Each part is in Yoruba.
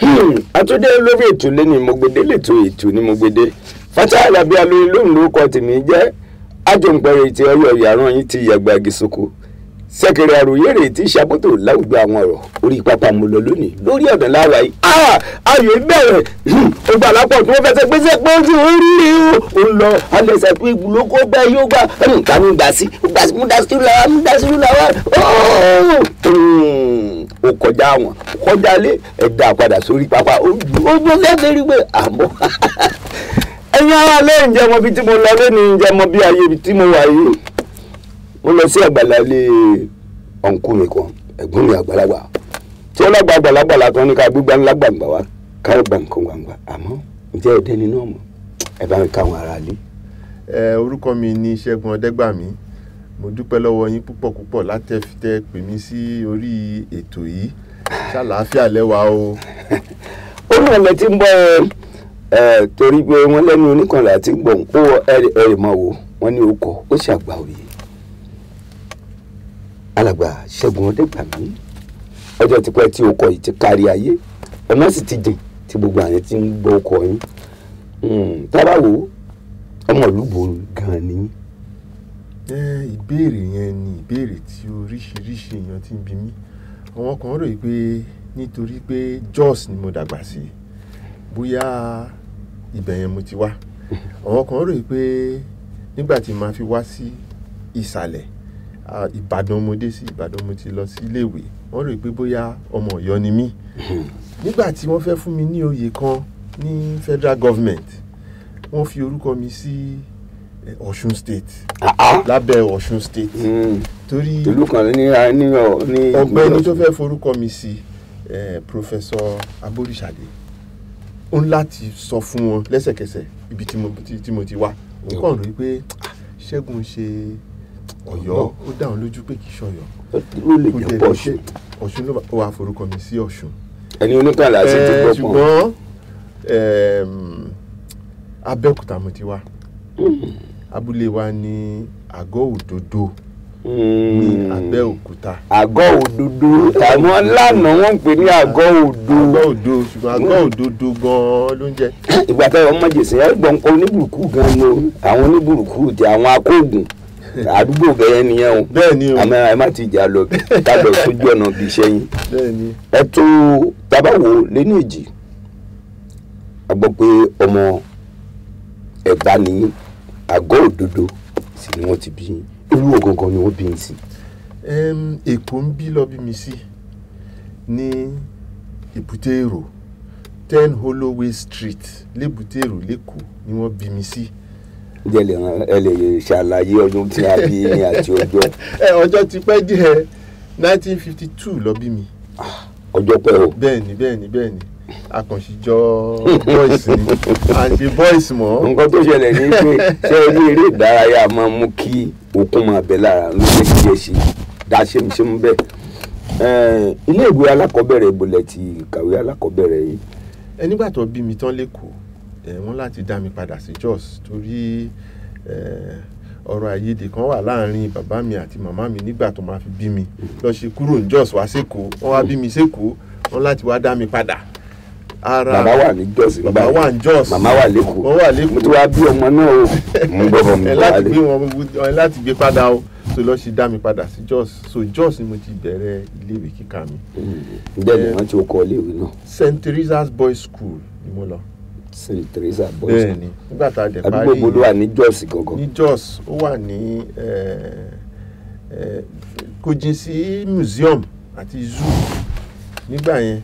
àtúndé lórí ètò lẹ́ni Mọ̀gbèdé ètò ní Mọ̀gbèdé Fatai Alabi Alóyin lóhùn lórúkọ tèmi jẹ́ àjòǹgbẹ̀rẹ̀ tí ọyọ̀ ìyàrán yín ti yàgbà gèsòkò sẹ́kẹ̀rẹ̀ àròyèrè tí ṣàbótò láwùjọ àwọn ọ̀rọ̀ orí pápá mo lọ lónìí lórí ọ̀dọ̀ láwa yìí ayò ìbẹ̀rẹ̀ ó gbà lápọ̀ tí wọ́n fẹsẹ̀ gbèsè pé ó ti rí ó ń lọ alẹ́sẹ̀ pé ìgbìló kó gbẹ yóò gbà nǹkan mi gbà sí mú dá sí làwa ó kọjá wọn kọjá lé ẹ̀dá padà sórí pápá ojú lẹ́sẹ̀ rí pé àmọ́ ẹ̀yin ara lẹ́yìn jẹ́ mọ bí tí mo lọ lónìí jẹ́ mọ bí ayé bí tí mo wà yìí mo lọ sí àgbàlá ilé ọ̀nkú mi kan ẹ̀gbọ́n mi àgbàlagbà tí wọ́n lágbà àgbàlagbà tó ní ká gbígbá ńlá gbàǹgbà wá káyọ̀ gbà nǹkan gbàǹgbà àmọ́ ǹjẹ́ ẹ̀dẹ́ ni náà mọ̀ ẹ bá mi káwọn ará lé. Orúkọ mi ni Ṣẹ́gun Ọdẹ́gbàmí mo dúpẹ́ lọ́wọ́ yín púpọ̀ látẹ̀fitẹ́ pè mí sí orí ètò yìí ṣàlàáfíà lẹ́wà o. ó ní ọ̀lẹ́ tí ń bọ̀ torí pé wọ́n lẹ́nu oníkànlá tí ń bọ̀ ń kó ẹ̀rì mọ́ wo wọ́n ní okọ̀ ó ṣàgbà òye. Alàgbà Ṣẹ́gun Ọdẹ́gbàmí ọjọ́ ti pẹ́ tí okọ̀ yìí ti kárí ayé ọ̀nà sì ti jìn tí gbogbo àyẹ̀ ti ń gbọ́ okọ̀ yín tábà wo ọmọ ìlúbo gan-an ni. Ìbéèrè yẹn ni ìbéèrè tí oríṣiríṣi èèyàn ti ń bi mí àwọn kan rò pé nítorí pé Jos ni mo dàgbà sí bóyá ibẹ̀ yẹn mo ti wá àwọn kan rò pé nígbà tí màá fi wá sí ìsàlẹ̀ Ìbàdàn mo dé sí Ìbàdàn mo ti lọ sí iléèwé wọ́n rò pé bóyá ọmọ Ọ̀yọ́ ni mí nígbà tí wọ́n fẹ́ fún mi ní oyè kan ní federal government wọ́n fi orúkọ mi sí Ọ̀ṣun state lábẹ́ Ọ̀ṣun state torí ìlú kan ní ọ̀gbẹ́ni tó fẹ́ forúkọ mi sí Professor Aboríṣàdé ó ń láti sọ fún wọn lẹ́sẹ̀kẹsẹ̀ ibi tí mo ti wá ó kàn rí pé Ṣẹ́gun ṣe Ọ̀yọ́ ó dá wọn lójú pé kì í ṣọ̀yọ́ ó lè jẹ́ Ọ̀ṣun Ọ̀ṣun ló wà forúkọ mi sí Ọ̀ṣun ẹni oníkànlá sí ti gbọ́ pọ̀ ṣùgbọ́n Abẹ́òkúta mo ti wá abúlé wa ní Àgọ́ Òdodo ní Abẹ́òkúta. Àgọ́ Òdodo àwọn lánàá wọ́n ń pè ní Àgọ́ Òdo ṣùgbọ́n Àgọ́ Òdodo gan-an ló ń jẹ́. ìgbà tí ọmọ jèsè ẹ gbọ́n kọ́ oníbùrùkù gan-an ni àwọn oníbùrùkù ti àwọn akóògùn àdúgbò bẹ́ẹ̀ nìyẹn o. bẹ́ẹ̀ ni o àmọ́ ẹ má ti jà lọ dábọ̀ sójú ọ̀nà bí iṣẹ́ yín. bẹ́ẹ̀ ni. ẹ tó tábàwò lẹ́nu èjì a gbọ́ pé ọmọ Ẹ̀gbá ní Àgọ́ Òdodo sì ni wọ́n ti bí yín irú ògangan ni wọ́n bí yín sí. Èkó ń bí lọ bí mi sí ní Èbúté Èrò 10 Holloway Street l'Èbúté Èrò l'Ékòó ni wọ́n bí mi sí. ẹ lè ṣàlàyé ọdún tí a bí yín àti ọjọ́. ọjọ́ ti pẹ́ díẹ̀ 1952 lọ bí mi. ọjọ́ pẹ́ o. bẹ́ẹ̀ni akànṣíjọ boys ni àti boys mọ́. nǹkan tó ṣẹlẹ̀ ní pé ṣé orí eré ìdárayá máa mú kí okun máa bẹ lára ló jẹ́ kí ẹ ṣe dá ṣémúṣémú bẹ́ẹ̀. ilé ìwé alákọ̀ọ́bẹ̀rẹ̀ ìbòlẹ̀ ti kàwé alákọ̀ọ́bẹ̀rẹ̀ yìí. nígbà tó bí mi tán l'Ékòó wọ́n láti dá mi padà sí Jos torí ọ̀rọ̀ àyèdè kan wà láàrin bàbá mi àti màmá mi nígbà tó máa fi bí mi lọ ṣe kúrò ní Jos wá s'Ékòó wọ́n wá bí mi s'Ékòó wọ́n láti wá dá mi padà. bàbá wà ní Jos bàbá wà ní Jos màmá wà l'Ékòó wọ́n wà l'Ékòó mo ti wá bí ọmọ náà o mo gbọ́dọ̀ mi wà láti gbé padà o so lọ ṣe dá mi padà sí Jos so Jos ni mo ti bẹ̀rẹ̀ iléèwé kíkà mi. ǹjẹ́ ni wọ́n ti kọ́ iléèwé náà. St. Teresa's Boys School ni mo lọ. St. Teresa Boys. bẹ́ẹ̀ni nígbà tá a dẹ̀ parí àdúgbò ló wà ní Jos gangan. ní Jos ó wà ní kò jìn sí museum àti zoo nígbà yẹn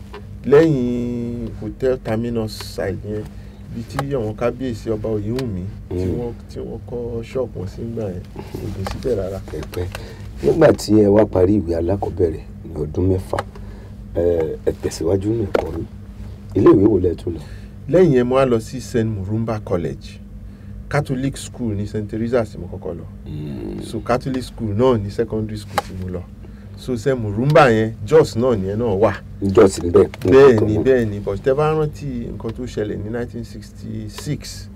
lẹ́yìn hotel terminus side yẹn ibi tí àwọn kábíyèsí ọba Oyèwùmí tí wọ́n kọ́ ṣọ́ọ̀pù wọn sí nígbà yẹn kò jìn síbẹ̀ rárá. nígbà tí ẹ wá parí ìwé alákọ̀ọ́bẹ̀rẹ̀ ní ọdún 6 ẹ tẹ̀síwájú ní ẹ̀kọ́ yín ilé ìwé wo lẹ tún lọ. lẹ́yìn yẹn mo wá lọ sí St. Murumba College Catholic school ní St. Teresa's mo kọ́kọ́ lọ so Catholic school náà ní secondary school tí mo lọ so St. Murumba yẹn Jos náà nìyẹn náà wà. Jos ń bẹ. bẹ́ẹ̀ni but tẹ́ bá rántí nǹkan tó ṣẹlẹ̀ ní 1966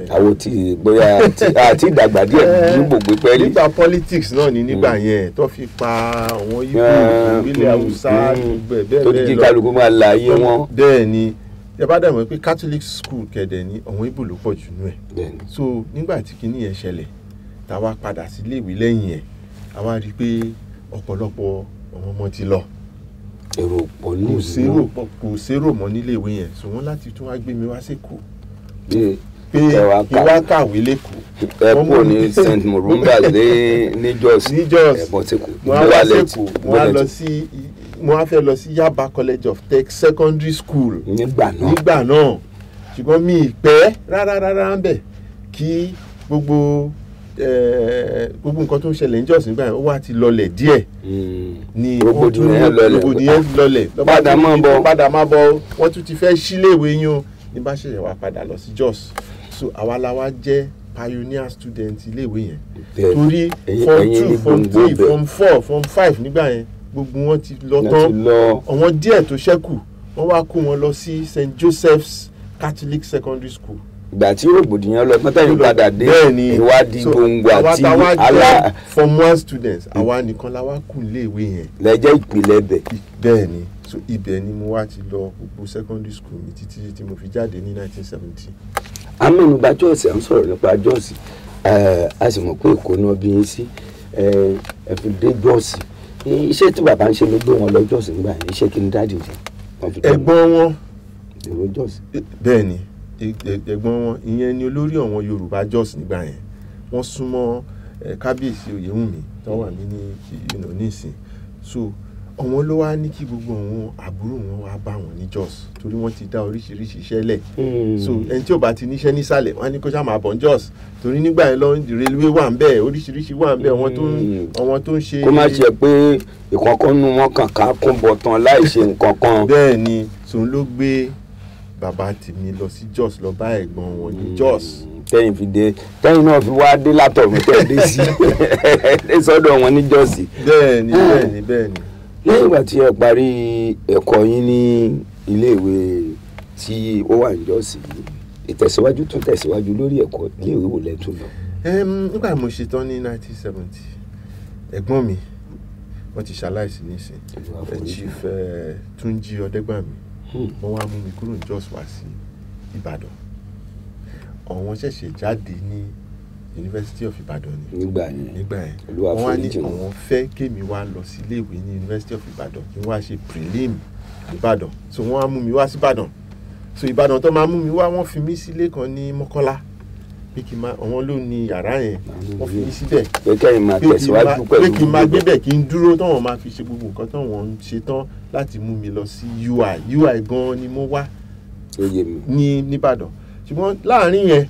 àwọn tí bóyá àti ìdàgbà díẹ̀ ní gbogbo pẹ́ẹ́lí. nígbà politics náà ni nígbà yẹn tó fi pa àwọn Ìgbò ìpínlẹ̀ Haúsá bẹ́ẹ̀ tó ní kí kálukú máa la ayé wọn. bẹ́ẹ̀ ni ẹ bá dàgbà pé Catholic school kẹ̀dẹ̀ ni àwọn Ìgbò ló pọ̀ jù nú ẹ̀. so nígbà tí kinní yẹn ṣẹlẹ̀ táwa padà sí iléèwé lẹ́yìn ẹ̀ àwa rí i pé ọ̀pọ̀lọpọ̀ àwọn ọmọ ti lọ. èrò pọ̀ ní ìlú kò sérò mọ́ níléèwé yẹn so wọ́n láti tún wá gbé mi wá sékòó pé ìwà kàwé lẹ́kọ̀ọ́. ẹ kúrò ní St. Murumba ní Jos ẹ̀bọ̀n tí kò mo wá fẹ́ lọ sí Yaba College of Tech Secondary School nígbà náà ṣùgbọ́n mi ì pẹ́ rárá ń bẹ̀ kí gbogbo nǹkan tó ń ṣẹlẹ̀ ní Jos nígbà yẹn ó wá ti lọlẹ̀ díẹ̀ ni rògbòdìyàn lọlẹ̀ padà máa bọ̀ wọ́n tún ti fẹ́ síléèwé yín o ní bá ṣẹ̀ṣẹ̀ wá padà lọ sí Jos so àwa la wá jẹ́ pioneer student iléèwé yẹn torí form 2 form 3 form 4 form 5 nígbà yẹn gbogbo wọn ti lọ tán àwọn díẹ̀ tó ṣẹ́kù wọ́n wá kó wọn lọ sí St. Joseph's Catholic Secondary School. ìgbà tí rògbòdìyàn lọ pátá yìí padà dé ìwádìí gbòǹgbò àti àwa form 1 students àwa nìkan la wá kù iléèwé yẹn. lẹ́jẹ́ ìpìlẹ̀ bẹ̀. bẹ́ẹ̀ ni so ibẹ̀ ni mo wá ti lọ gbogbo secondary school mi títí tí mo fi jáde ní 1970. amẹ́nubà Jos à ń sọ̀rọ̀ nípa Jos a sì mọ̀ pé Èkó náà bí yín sí ẹ fi dé Jos iṣẹ́ tí bàbá ń ṣe ló gbé wọn lọ Jos nígbà yẹn iṣẹ́ kí ni dáàdì jẹ. ẹ̀gbọ́n wọn èrò Jos. bẹ́ẹ̀ ni ẹ̀gbọ́n wọn ìyẹn ni olórí àwọn Yorùbá Jos nígbà yẹn wọ́n súnmọ́ kábíyèsí Oyèwùnmí tó wà mí ní nísìn so àwọn ló wá ní kí gbogbo àwọn àbúrò wọn wá bá wọn ní Jos torí wọ́n ti dá oríṣiríṣi iṣẹ́ lẹ̀ so ẹni tí ò bá ti níṣẹ́ nísàlẹ̀ wọ́n á ní kó ṣáà máa bọ̀ ní Jos torí nígbà yẹn lọ rélùwé wà ń bẹ̀ oríṣiríṣi wà ń bẹ̀ àwọn tó ń ṣe. kó má ṣe pé ìkọ̀ọ̀kan nu wọn kàn ká kún bọ̀ tán láì ṣe nǹkan kan. bẹ́ẹ̀ ni sòun ló gbé bàbá tèmi lọ sí Jos lọ bá ẹ̀gbọ́n wọn ní Jos. tẹ́yìn fi dé tẹ́yìn náà fi wá dé látọ̀run tẹ́ dé sí sọ́dọ̀ wọn ní Jos. bẹ́ẹ̀ ni lẹ́yìn ìgbà tí ẹ parí ẹ̀kọ́ yín ní iléèwé tí ó wà ní Jos ìtẹ̀síwájú tún tẹ̀síwájú lórí ẹ̀kọ́ iléèwé wò lẹ́tún lọ. nígbà mo ṣetán ní 1970 ẹ̀gbọ́n mi wọ́n ti ṣaláìsí nísìn Chief Túnjí Ọdẹ́gbàmí wọ́n wá mú mi kúrò ní Jos wá sí Ìbàdàn àwọn ṣẹ̀ṣẹ̀ jáde ní University of Ibadan ni nígbà yẹn wọ́n wá ní àwọn fẹ́ kémi wá lọ sí iléèwé ní University of Ibadan kí wọ́n wá ṣe prelim Ìbàdàn so wọ́n wá mú mi wá sí Ìbàdàn so Ìbàdàn tó máa mú mi wá wọ́n fi mí sílé kan ní Mọ́kọ́lá pé kí n máa àwọn ló ní yàrá yẹn wọ́n fi mí síbẹ̀ pé kí n máa gbé bẹ̀ kí n dúró táwọn máa fi ṣe gbogbo nǹkan táwọn ń ṣe tán láti mú mi lọ sí UI gan ni mo wá ní Ìbàdàn ṣùgbọ́n láàrin yẹn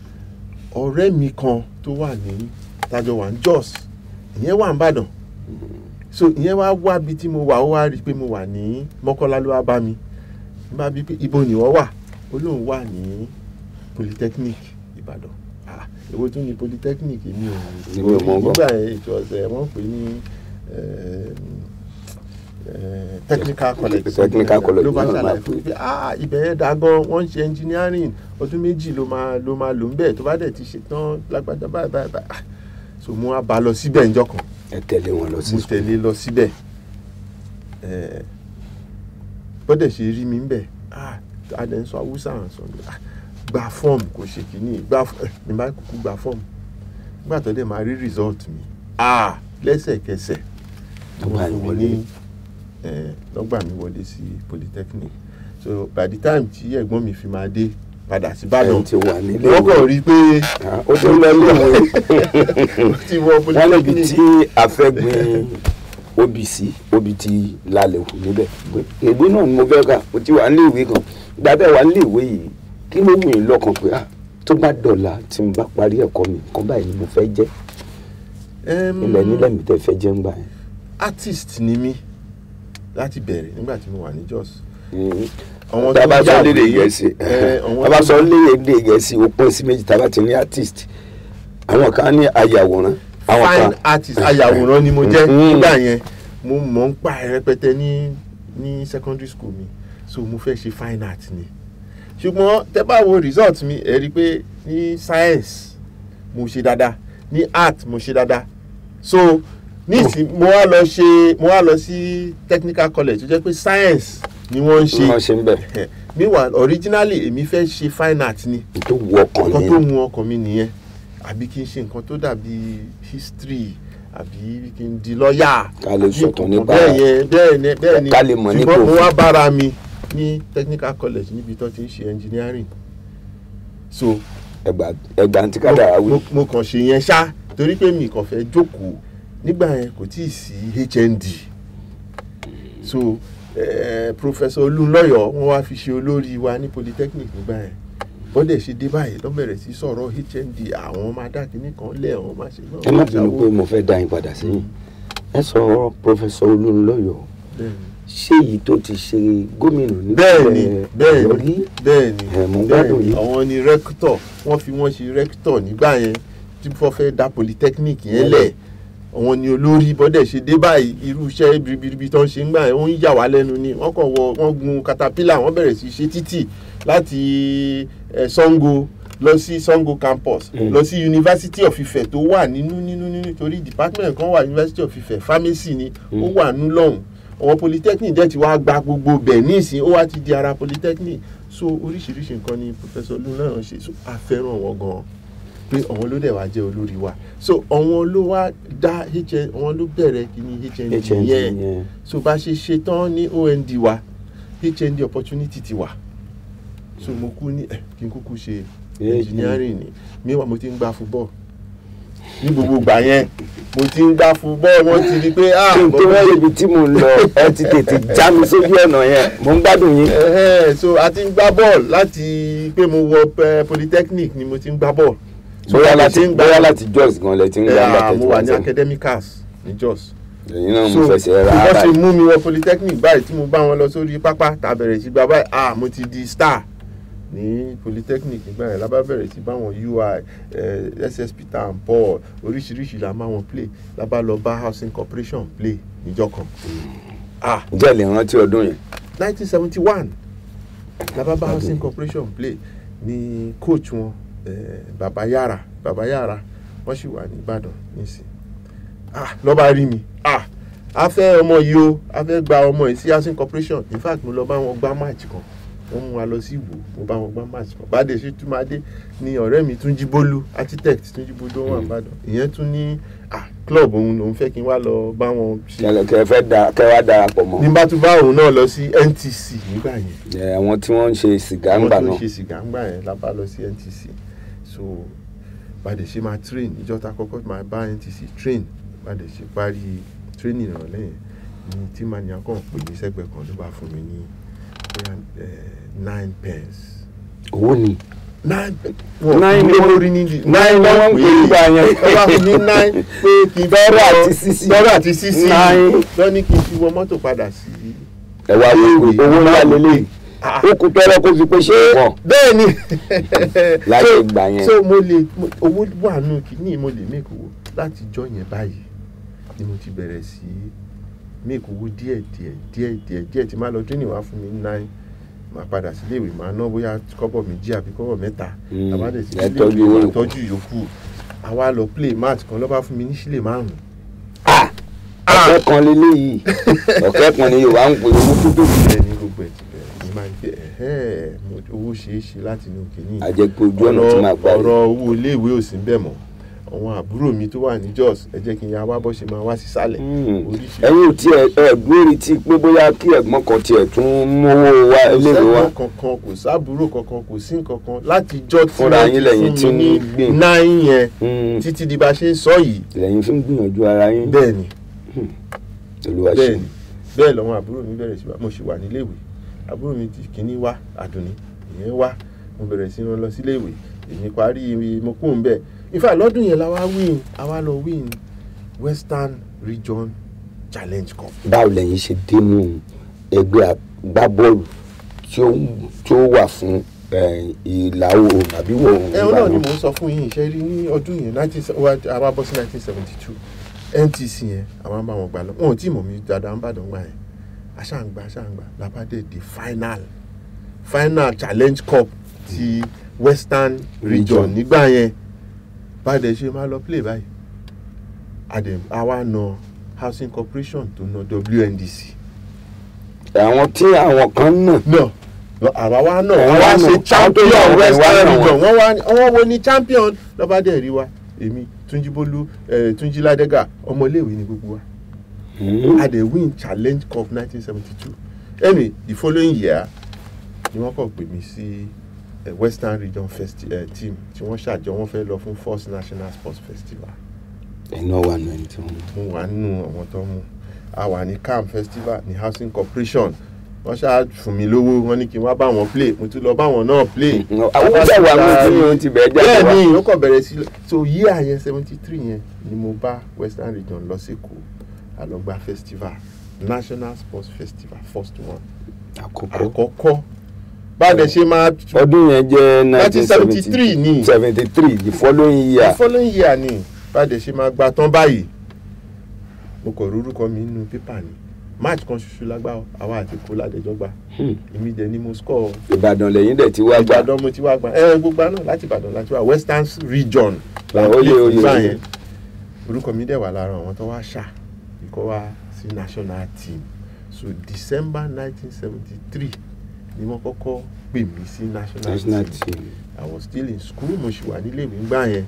ọ̀rẹ́ mi kan tó wà ní tájọ wà ní Jos ìyẹn wà ní Ìbàdàn so ìyẹn wá bí tí mo wà ó wá rí i pé mo wà ní Mọ́kọ́lá ló wá bá mi bá bí pé ibo ni wọ́n wà ó lóun wà ní Polytechnic Ìbàdàn èwo tún ní Polytechnic èmi ò nígbà ètò ọ̀sẹ̀ wọ́n pè ní technical college ló bá ṣàlàyé fún mi pé ibẹ̀ yẹn dá gan wọ́n ń ṣe engineering ọdún méjì ló máa lò ń bẹ̀ tó bá dẹ̀ ti ṣe tán lágbàdá báyìí so mo wá bá lọ síbẹ̀ ńjọ́ kan. ẹ tẹ̀lé wọn lọ sí. mo tẹ̀lé lọ síbẹ̀ bọ́dẹ̀ ṣe rí mi ń bẹ̀ adẹ̀ ń sọ Haúsá gba fọ́ọ̀mù kò ṣe kìíní ní bá kúkú gba fọ́ọ̀mù nígbà tó dẹ̀ máa rí result mi lẹ́sẹ̀kẹsẹ̀ wọ́n fún mi ní lọ́gbà mi wọlé sí Polytechnic so by the time tí ẹ̀gbọ́n mi fi máa dé padà sí Ìbàdàn wọ́n kàn rí pé ó ti lọ léèwé wọ́n níbi tí a fẹ́ gbin obì ti lálẹ́ kù níbẹ̀ èdè náà ni mo fẹ́ kà ó ti wà níléèwé kan gbàtẹ́ wà níléèwé yìí kí ló wù yín lọ́kàn pé tó bá dọ̀la tí mo bá parí ẹ̀kọ́ mi nǹkan báyìí ni mo fẹ́ jẹ́ ilẹ̀ nílẹ̀ mi tẹ́ fẹ́ jẹ́ ń gbà yẹn. artist ni mí láti bẹ̀rẹ̀ nígbà tí mo wà ní Jos. tábà sọ lédè Gẹ̀ẹ́sì tábà sọ lédè Gẹ̀ẹ́sì ó pín sí méjì tábà ti ní artist àwọn kan ní ayàwòrán. fine artist ayàwòrán ni mo jẹ́ nígbà yẹn mo mọ̀ ń pa rẹpẹtẹ ní secondary school mi so mo fẹ́ ṣe fine art ni ṣùgbọ́n tẹ́ bá wo result mi ẹ rí i pé ní science mo ṣe dáadáa, ní art mo ṣe dáadáa. So nísìn mo wá lọ sí technical college tó jẹ́ pé science ni wọ́n ń ṣe. Meanwhile originally èmi fẹ́ ṣe fine art ni. tó wù ọkàn mi nìyẹn. Àbí kí n ṣe nǹkan tó dàbí history, àbí kí n di lọ́yà. ká lè sọ̀tàn nípa bẹ́ẹ̀ ni ká lè mọ̀ nípa ṣùgbọ́n mo wá bára mi ní technical college níbi tó ti ń ṣe engineering. So ẹgbà tí kádàrá wí. mo kàn ṣe yẹn ṣá torí pé mi kàn fẹ́ jókòó nígbà yẹn kò tí ì sí HND. So Professor Olúnlọ́yọ̀ wọ́n wá fi ṣe olórí wa ní polytechnic nígbà yẹn. Bọ́dẹ̀ ṣe dé báyìí ló bẹ̀rẹ̀ sí sọ̀rọ̀ HND, àwọn máa dá kínní kan lẹ̀, àwọn máa ṣe náà. ẹ má bínú pé mo fẹ́ dá yín padà sí. ẹ sọ Professor Olúnlọ́yọ̀ ṣé èyí tó ti ṣe gómìnà ní. bẹ́ẹ̀ni mo gbádùn yìí. àwọn ni rector, wọ́n fi wọ́n ṣe rector nígbà yẹn tí wọ́n fẹ́ dá polytechnic yẹn lẹ̀. àwọn ni olórí. Bọ́dẹ̀ ṣe dé báyìí irú iṣẹ́ biribi tó ń ṣe ńgbà yẹn ó ń yà wá lẹ́nu ni. wọ́n gun caterpillar, wọ́n bẹ̀rẹ̀ sí ṣe títì láti Sango lọ sí Sango campus lọ sí University of Ife tó wà nínú torí department kan wà University of Ife pharmacy ni ó wà nínú lọ́hùn. àwọn polytechnic dẹ̀ ti wá gba gbogbo bẹ̀ nísìn, ó wá ti di ara polytechnic. So oríṣiríṣi nǹkan ni Professor Olúnlọ́yọ̀ ṣe. So a fẹ́ràn wọn gan-an pé àwọn ló dẹ̀ wá jẹ́ olórí wa. So àwọn ló wá dá àwọn ló bẹ̀rẹ̀ kíní HND yẹn. So bá ṣe tán ní OND wa HND opportunity ti wà. So mo kú ní kí n kúkú ṣe engineering ni. Meanwhile mo ti ń gbá football ní gbogbo ìgbà yẹn. Mo ti ń gbá football, wọ́n ti rí pé kí n tó wọ́n ibi tí mo ń lọ ẹ ti tètè já mi sójú ọ̀nà yẹn, mo ń gbádùn yín. So a ti ń gbá bọ́ọ̀lù láti pé mo wọ polytechnic ni mo ti ń gbá bọ́ọ̀lù. bóyá láti Jos gan lẹ ti ń gbá mo wà ní academicals ní Jos. èyí náà mo fẹsẹ̀ ra báyìí. so bó ṣe mú mi wọ polytechnic báyìí tí mo bá wọn lọ sórí pápá tá a bẹ̀rẹ̀ sí gbá báyìí mo ti di star ní polytechnic nígbà yẹn. lábá bẹ̀rẹ̀ sí báwọn UI SS Peter and Paul oríṣiríṣi la máa wọn play. lábá lọ bá housing corporation play níjọ́ kan. ǹjẹ́ lè rántí ọdún yẹn. 1971 lábá bá housing corporation play ní coach wọn Baba Yara wọ́n sì wà ní Ìbàdàn nísìn. lọ́ba rí mi a fẹ́ ọmọ yìí o, a fẹ́ gba ọmọ yìí sí housing corporation. In fact mo lọ bá wọn gbá match kan, wọ́n mú wa lọ sí Ìwó, mo bá wọn gbá match kan. Bàdé ṣe tún máa dé ní ọ̀rẹ́ mi Túnjí Bólú architect Túnjí Bólú wà Ìbàdàn. ìyẹn tún ní club òun fẹ́ kí n wá lọ bá wọn ṣe. kẹ́ wá darapọ̀ mọ́. ní bá tún bá òun náà lọ sí NTC nígbà yẹn. àwọn tí wọ́n ń ṣe sìgá ńgbà náà. wọ́n tún ṣe sìgá ńgbà yẹn la bá lọ sí NTC. So Bàdé ṣe máa train ìjọta kọ́kọ́ máa bá NTC train. Bàdé ṣe parí training ìrọ̀lẹ́ yẹn ní tí mania kan pè mí sẹ́gbẹ̀ẹ́ kan ló bá fún mi ní 9 pence. owó ni. 9 lórí nídìí. 9 lọ́wọ́ ń pè nígbà yẹn. ẹ wá fún mi 9 pé kí n dọ́rọ̀ àti sísí lọ ní kí n fi wọ mọ́tò padà sí. ẹ wá wí pé owó ńlá lélẹ́yìí. ó kú tọ́lọ́ kó fi pé ṣé wọ́n. bẹ́ẹ̀ ni. láti ìgbà yẹn. so mo lè owó wà nù kíní mo lè make owó láti jọ yẹn báyìí ni mo ti bẹ̀rẹ̀ sí make owó díẹ̀ tí máa lọ training wá fún mi 9 máa padà sílé ìwé máa ná bóyá kọ́bọ̀ méjì àbí kọ́bọ̀ mẹ́ta àbádẹ sí ilé ìwé máa tọ́jú ìyókù. àwa lọ play match kan ló bá fún mi ní sílè 5. ọ̀kẹ́ kan lélẹ́yìí ọ̀kẹ́ kan ni Yorùbá ń pè owó tó tóbi. ní gbogbo ẹ̀ ti bẹ̀rẹ̀ ní máa ń pẹ́ owó ṣeé ṣe láti inú kìíní. àjẹpẹ́ ojú ọ̀nà tí máa gbà. ọ̀rọ̀ owó iléèwé ò sí bẹ́ẹ̀ mọ́. àwọn àbúrò mi tó wà ní Jos ẹ jẹ́ kí n ya wá bọ́ ṣe máa wá sísàlẹ̀. ẹ̀yin ò tí ẹ̀gbọ́n rí tí pé bóyá kí ẹ̀gbọ́n kan tiẹ̀ tún mówó wá iléèwé wá. kò sẹ́gbọ́n kankan kò sábúrò kankan kò sí nǹkankan láti jọ́ tí fúnra yín lẹ́yìn tí ń gbìn 9 yẹn títí di bá ṣe ń sọ yìí. lẹ́yìn fi ń gbìyànjú ara yín. bẹ́ẹ̀ni olùwàṣẹ. bẹ́ẹ̀ lọ́wọ́ àbúrò mi bẹ̀rẹ̀ sí mo ṣì wà níléèwé. àbúrò mi ti kìíní wá Àdùnní ìyẹn wá mo bẹ̀rẹ̀ sí rán lọ síléèwé èmi parí mo kú ń bẹ́ẹ̀. In fact lọ́dún yẹn la wá lọ win Western Region Challenge Cup. báwo lẹ́yìn ṣe dénú ẹgbẹ́ agbábọ́ọ̀lù tí ó wà fún ìlà oòrùn àbí ìwọ̀ oòrùn. náà ni mò ń sọ fún yín ìṣe rí ní ọdún yẹn àwa bọ́ sí 1972 NTC yẹn àwọn bá wọn gbà lọ wọn ò tí mọ̀ mí dáadáa ń bàdàn gbà yẹn aṣáǹgbà lábàdé di final Challenge Cup ti Western Region nígbà yẹn bá dẹ̀ ṣe máa lọ play báyìí àwa na Housing Corporation tó na WNDC. àwọn tí àwọn kan náà. àwa wá náà àwa ṣe champion Western Region wọ́n wo ni champion lọ́ba dẹ̀ rí wa èmi Túnjí Bólú Túnjí Ládégà ọmọléèwé ni gbogbo wa. I dey win Challenge Cup 1972. Anyway, the following year ni wọ́n kàn pè mí sí Western Region team tí wọ́n ṣàjọ wọ́n fẹ́ lọ fún first National Sports Festival. ẹ̀nà wà nù ẹni tí wọ́n mú. mo wà nínú àwọn tó mú a wà ní CAM Festival ní Housing Corporation wọ́n ṣáà fún mi lówó wọ́n ní kí n wá bá wọn play mo tún lọ bá wọn náà play. àwọn ọjà wà mú tí wọ́n ti bẹ̀ẹ́ jáde wá. bẹ́ẹ̀ ni ó kàn bẹ̀rẹ̀ sí so year yẹn 73 yẹn ni mo bá Western Region lọ sí Èkó àlọ́gbà festival National Sports Festival first one àkọ́kọ́ báyìí ṣe máa. ọdún yẹn jẹ́ 1973 ni 73 the following year ni báyìí ṣe máa gba tán báyìí mo kọ̀ rúrúkọ mi nínú pépà ni match kan ṣoṣo lágbá àwa àti Èkó ládẹjọ́ gbà èmi dẹ̀ ni mo score. Ìbàdàn lẹ́yìn dẹ̀ ti wá gbà. Ìbàdàn mo ti wá gbà gbogbo náà láti Ìbàdàn láti wá Western Region oyè orúkọ mi dẹ̀ wà lára àwọn tó wá ṣá ikọ̀ wá sí national team so December 1973 ni wọ́n kọ́kọ́ pè mí sí national team. I was still in school mo ṣì wà nílé ìwé ńgbà yẹn.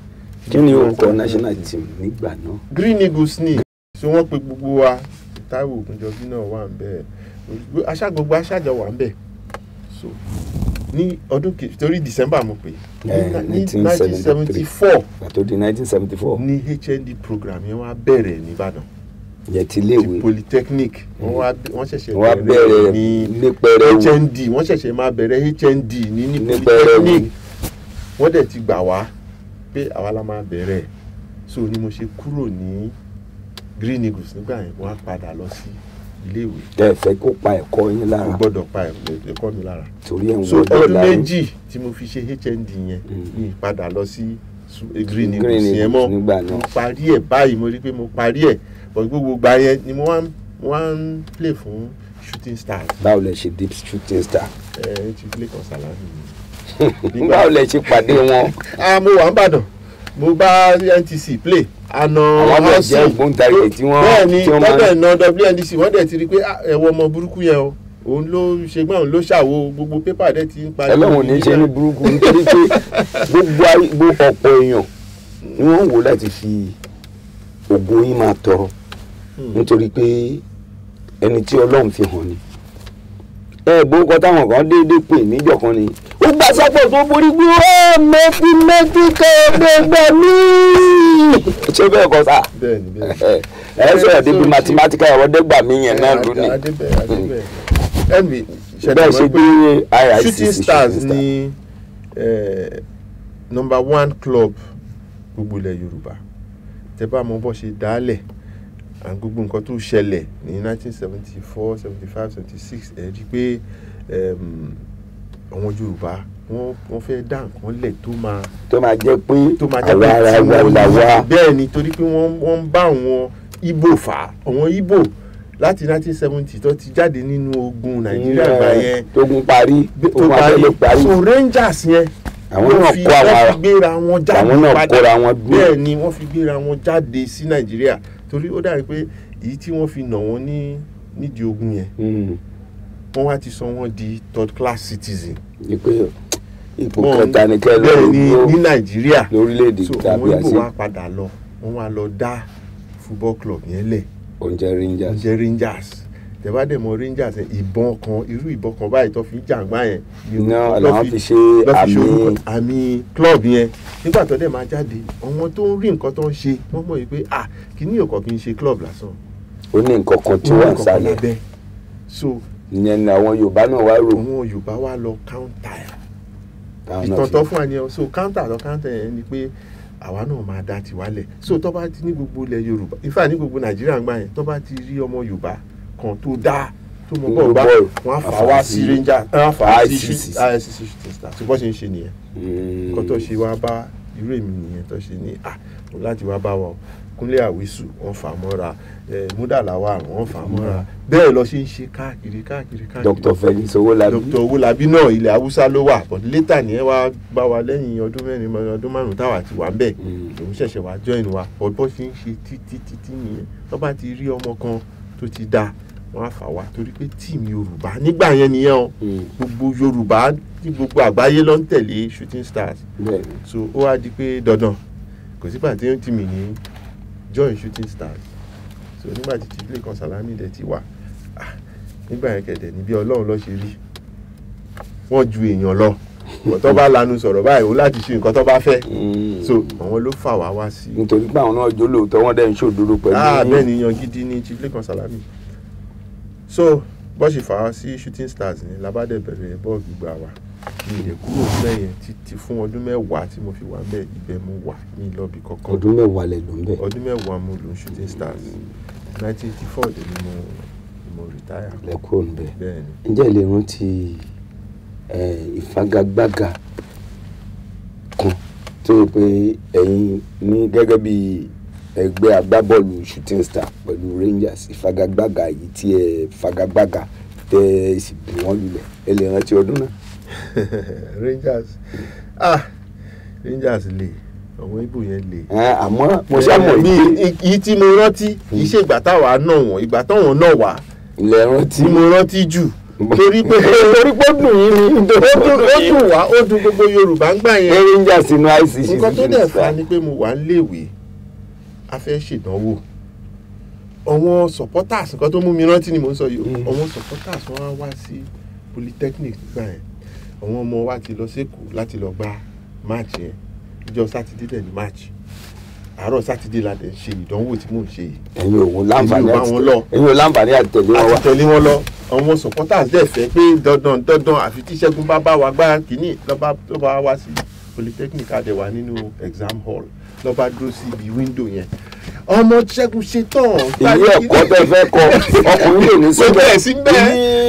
kí ni orúkọ national team nígbà náà. Green Eagles ni so wọ́n pe gbogbo wa Táíwò Ògúnjọbí náà wà ń bẹ̀ gbogbo aṣáájọ wà ń bẹ̀ so ní ọdún torí December mo pè ní 1974 àti di 1974 ní HND program yẹn wá bẹ̀rẹ̀ ní Ìbàdàn yẹ ti léwe ti Polytechnic wọ́n ṣẹ̀ṣẹ̀ bẹ̀rẹ̀ ní HND wọ́n ṣẹ̀ṣẹ̀ máa bẹ̀rẹ̀ HND ní Polytechnic wọ́n dẹ̀ ti gbà wá pé àwa la máa bẹ̀rẹ̀ so ni mo ṣe kúrò ní Green Eagles nígbà yẹn wọ́n á padà lọ sí iléèwé. ẹ fẹ́ kó pa ẹ̀kọ́ yín lára. kò gbọ́dọ̀ pa ẹ̀kọ́ mi lára. torí ẹ̀ ń so wọ́n ọdún méjì tí mo fi ṣe HND yẹn ní ìpadà lọ sí Green Eagles yẹn mọ́ mo parí ẹ̀ báyìí mo rí pé mo parí ẹ̀ but gbogbo gbà yẹn ni mo wá ń play fún Shooting Stars. báwo lẹ ṣe deep Shooting Star. ti play kan Salami. báwo lẹ ṣe pàdé wọn. mo wà ń bàdàn mo bá NTC play àna àwọn jẹ́ ògbóǹtarìgì tí wọ́n bẹ́ẹ̀ ni tọ́jú ẹ̀nà WNDC wọ́n dẹ̀ ti rí pé ẹ̀wọ̀n ọmọ burúkú yẹn o òun ló ṣe gbọ́n òun ló ṣàwo gbogbo pépà dẹ̀ ti ń parí. ẹlọ́run ní í ṣe ní burúkú nítorí pé gbogbo ọ̀pọ̀ èèyàn ni wọ́n wò láti fi ògùn yín máa tọrọ nítorí pé ẹni tí Ọlọ́run fi hàn ni. gbórúkọ táwọn kan déédéé pè níjọ́ kan ni ó gbà sọ́pọ̀ tó borí gbé ó mẹ́tí kẹ́ẹ̀ẹ́dẹ́gbẹ́ mí. ṣé bẹ́ẹ̀ kọ́ sá. bẹ́ẹ̀ni ẹ sọ̀rọ̀ débi mathematical ọ̀rọ̀dẹ́gbà mí yẹn náà lónìí. bẹ́ẹ̀ ṣe gbé IICC Shooting Stars ní number 1 club gbogbo ilẹ̀ Yorùbá tẹ́ bá mọ bó ṣe dálẹ̀ gbogbo nǹkan tó ṣẹlẹ̀ ní 1974 75 76 ẹ rí pé àwọn Yorùbá wọ́n fẹ́ dá nǹkan lẹ̀ tó máa jẹ́ pé ara wa là wá. bẹ́ẹ̀ ni torí pé wọ́n ń bá àwọn Ìgbò fà àwọn Ìgbò láti 1970 tó ti jáde nínú ogun Nàìjíríà gbà yẹn tógun parí ogun abẹ́lé parí. so Rangers yẹn àwọn náà kó àwọn fi gbéra wọn jáde àwọn náà kóra wọn dúró. bẹ́ẹ̀ ni wọ́n fi gbéra wọn jáde sí Nàìjíríà torí ó dàbí pé èyí tí wọ́n fi nà wọ́n nídìí ogun yẹn wọ́n wá ti sọ wọ́n di third class citizen. ipò kẹta ni kẹ́ lọ ní Nàìjíríà lórílẹ̀‐èdè tàbí àṣẹ. àwọn Ìgbò wa padà lọ wọ́n wá lọ dá football club yẹn lẹ̀. oúnjẹ Rangers tẹ̀bádẹ̀ mọ Rangers irú ìbọn kan báyìí tó fi jàǹgbá yẹn. làwọn fi ṣe àmì club yẹn nígbà tó dẹ̀ máa jáde àwọn tó ń rí nǹkan tó ń ṣe wọ́n mọ̀ pé kìíní òkò kì í ṣe club lásán. ó ní nǹkan kan tí wọ́n ń sálẹ̀. so ìyẹn ni àwọn Yorùbá náà wá rò. àwọn Yorùbá wá lọ counter ìtàn tó fún wa ni so counter yẹn ni pé àwa náà máa dá tiwálẹ̀ so tó bá ti ní gbogbo ilẹ̀ Yorùbá ifá ní gbogbo Nàìjíríà ń gbà yẹn tó bá ti rí ọmọ Yorùbá kan tó dá tó mọ bọ́ọ̀ bá wọn á fà wá sí Rangers á fà á sí IICC Shooting Stars tó bọ́ ṣe ń ṣe nìyẹn nǹkan tó ṣe wá bá irú èmi nìyẹn tó ṣe ní láti wá bá wa Kúnlé Àwísù wọ́n fà mọ́ra Múdàláwà wọ́n fà mọ́ra bẹ́ẹ̀ lọ ṣe ń ṣe káàkiri. Dr. Felix Owólabí. Dr. Owólabí náà ilẹ̀ Haúsá ló wà but later ni ẹ wá bá wa lẹ́yìn ọdún márùn táwa ti wà ń bẹ̀ òun ṣẹ̀ṣẹ̀ wá join wa ọ̀bọ̀ ṣe ń ṣe títí nìyẹn tó bá ti rí ọmọ kan tó ti dá wọ́n á fà wá torí pé tíìmù Yorùbá nígbà yẹn nìyẹn o gbogbo Yorùbá tí gbogbo àgbáyé ló ń tẹ̀lé Shooting Stars so ó wá di pé dandan kò sígbà tí ó ti mì ní join Shooting Stars so nígbà tí Chief Lẹ́kan Sàlámì dẹ̀ ti wà nígbà yẹn kẹ̀dẹ̀ ní bí Ọlọ́run ló ṣe rí wọ́n ju èèyàn lọ tó bá lanu sọ̀rọ̀ báyìí ó láti ṣe nǹkan tó bá fẹ́ so àwọn ló fà wá sí. nítorí pé àwọn náà jó lóòótọ́ wọ́n dẹ̀ ń ṣòdodo pẹ̀lú. bẹ́ẹ̀ ni yan gidi ní Chief Lẹ́kan Sàlámì so bó ṣe fà wá sí Shooting Stars ni labádẹ́ bẹ̀rẹ̀ bọ́ọ̀lù gbígbà wa ní ilẹ̀ kúrò lẹ́yìn títí fún ọdún mẹ́wàá tí mo fi wà bẹ́ẹ̀ ibẹ̀ mo wà ní lọ́bì kankan. ọdún mẹ́wàá lẹ̀ ló ń bẹ̀. ọdún mẹ́wàá mo lò Shooting Stars 1984 dẹ̀ ni mo retire. lẹ́kọ̀ọ́ ń bẹ̀. bẹ́ẹ̀ni. ǹjẹ́ ilé rántí ìfagagbága kan tó yẹ pé ẹ̀yin ní gẹ́gẹ́ bí ẹgbẹ́ agbábọ́ọ̀lù Shooting Stars pẹ̀lú Rangers ìfagagbága yìí tí ẹ fagagbága tẹ ẹ sì bù wọ́n lulẹ̀ ẹ lè rántí ọdún náà. Rangers lè àwọn Ìgbò yẹn lè. àmọ́ mo ṣàmọ̀ yìí tí mo rántí kì í ṣe ìgbà táwa náà wọ̀n ìgbà táwọn náà wà. ilẹ̀ rántí. tí mo rántí jù torí pé ó dùn yín ni ó dùn wá ó dùn gbogbo Yorùbá ń gbà yẹn. Rangers inú ICC. nǹkan tó dẹ̀ fa ni pé mo wà ń léèwé a fẹ́ ṣèdánwò àwọn supporters nǹkan tó mú mi rántí ni mo ń sọ yìí àwọn supporters wọn wá sí Polytechnic nígbà yẹn àwọn ọmọ wa ti lọ sẹ́kọ̀ọ́ láti lọ gba match yẹn ìjọ sátidé dẹ̀ ní match àárọ̀ sátidé la dẹ̀ ṣe ìdánwò tí mò ń ṣe yìí. ẹ̀yin ò láǹfààní àti tẹ̀lé wọn lọ. àwọn supporters dẹ̀ fẹ́ pé dandan àfi tí Ṣẹ́gun bá wa gbá kínní ló bá wá sí Polytechnic àdẹ̀wà nínú exam hall ló bá dúró sí ibi window yẹn ọmọ Ṣẹ́gun ṣe tán. ilé ẹ̀kọ́ tẹ́ fẹ́ kọ ọkùnrin lè ní síbẹ̀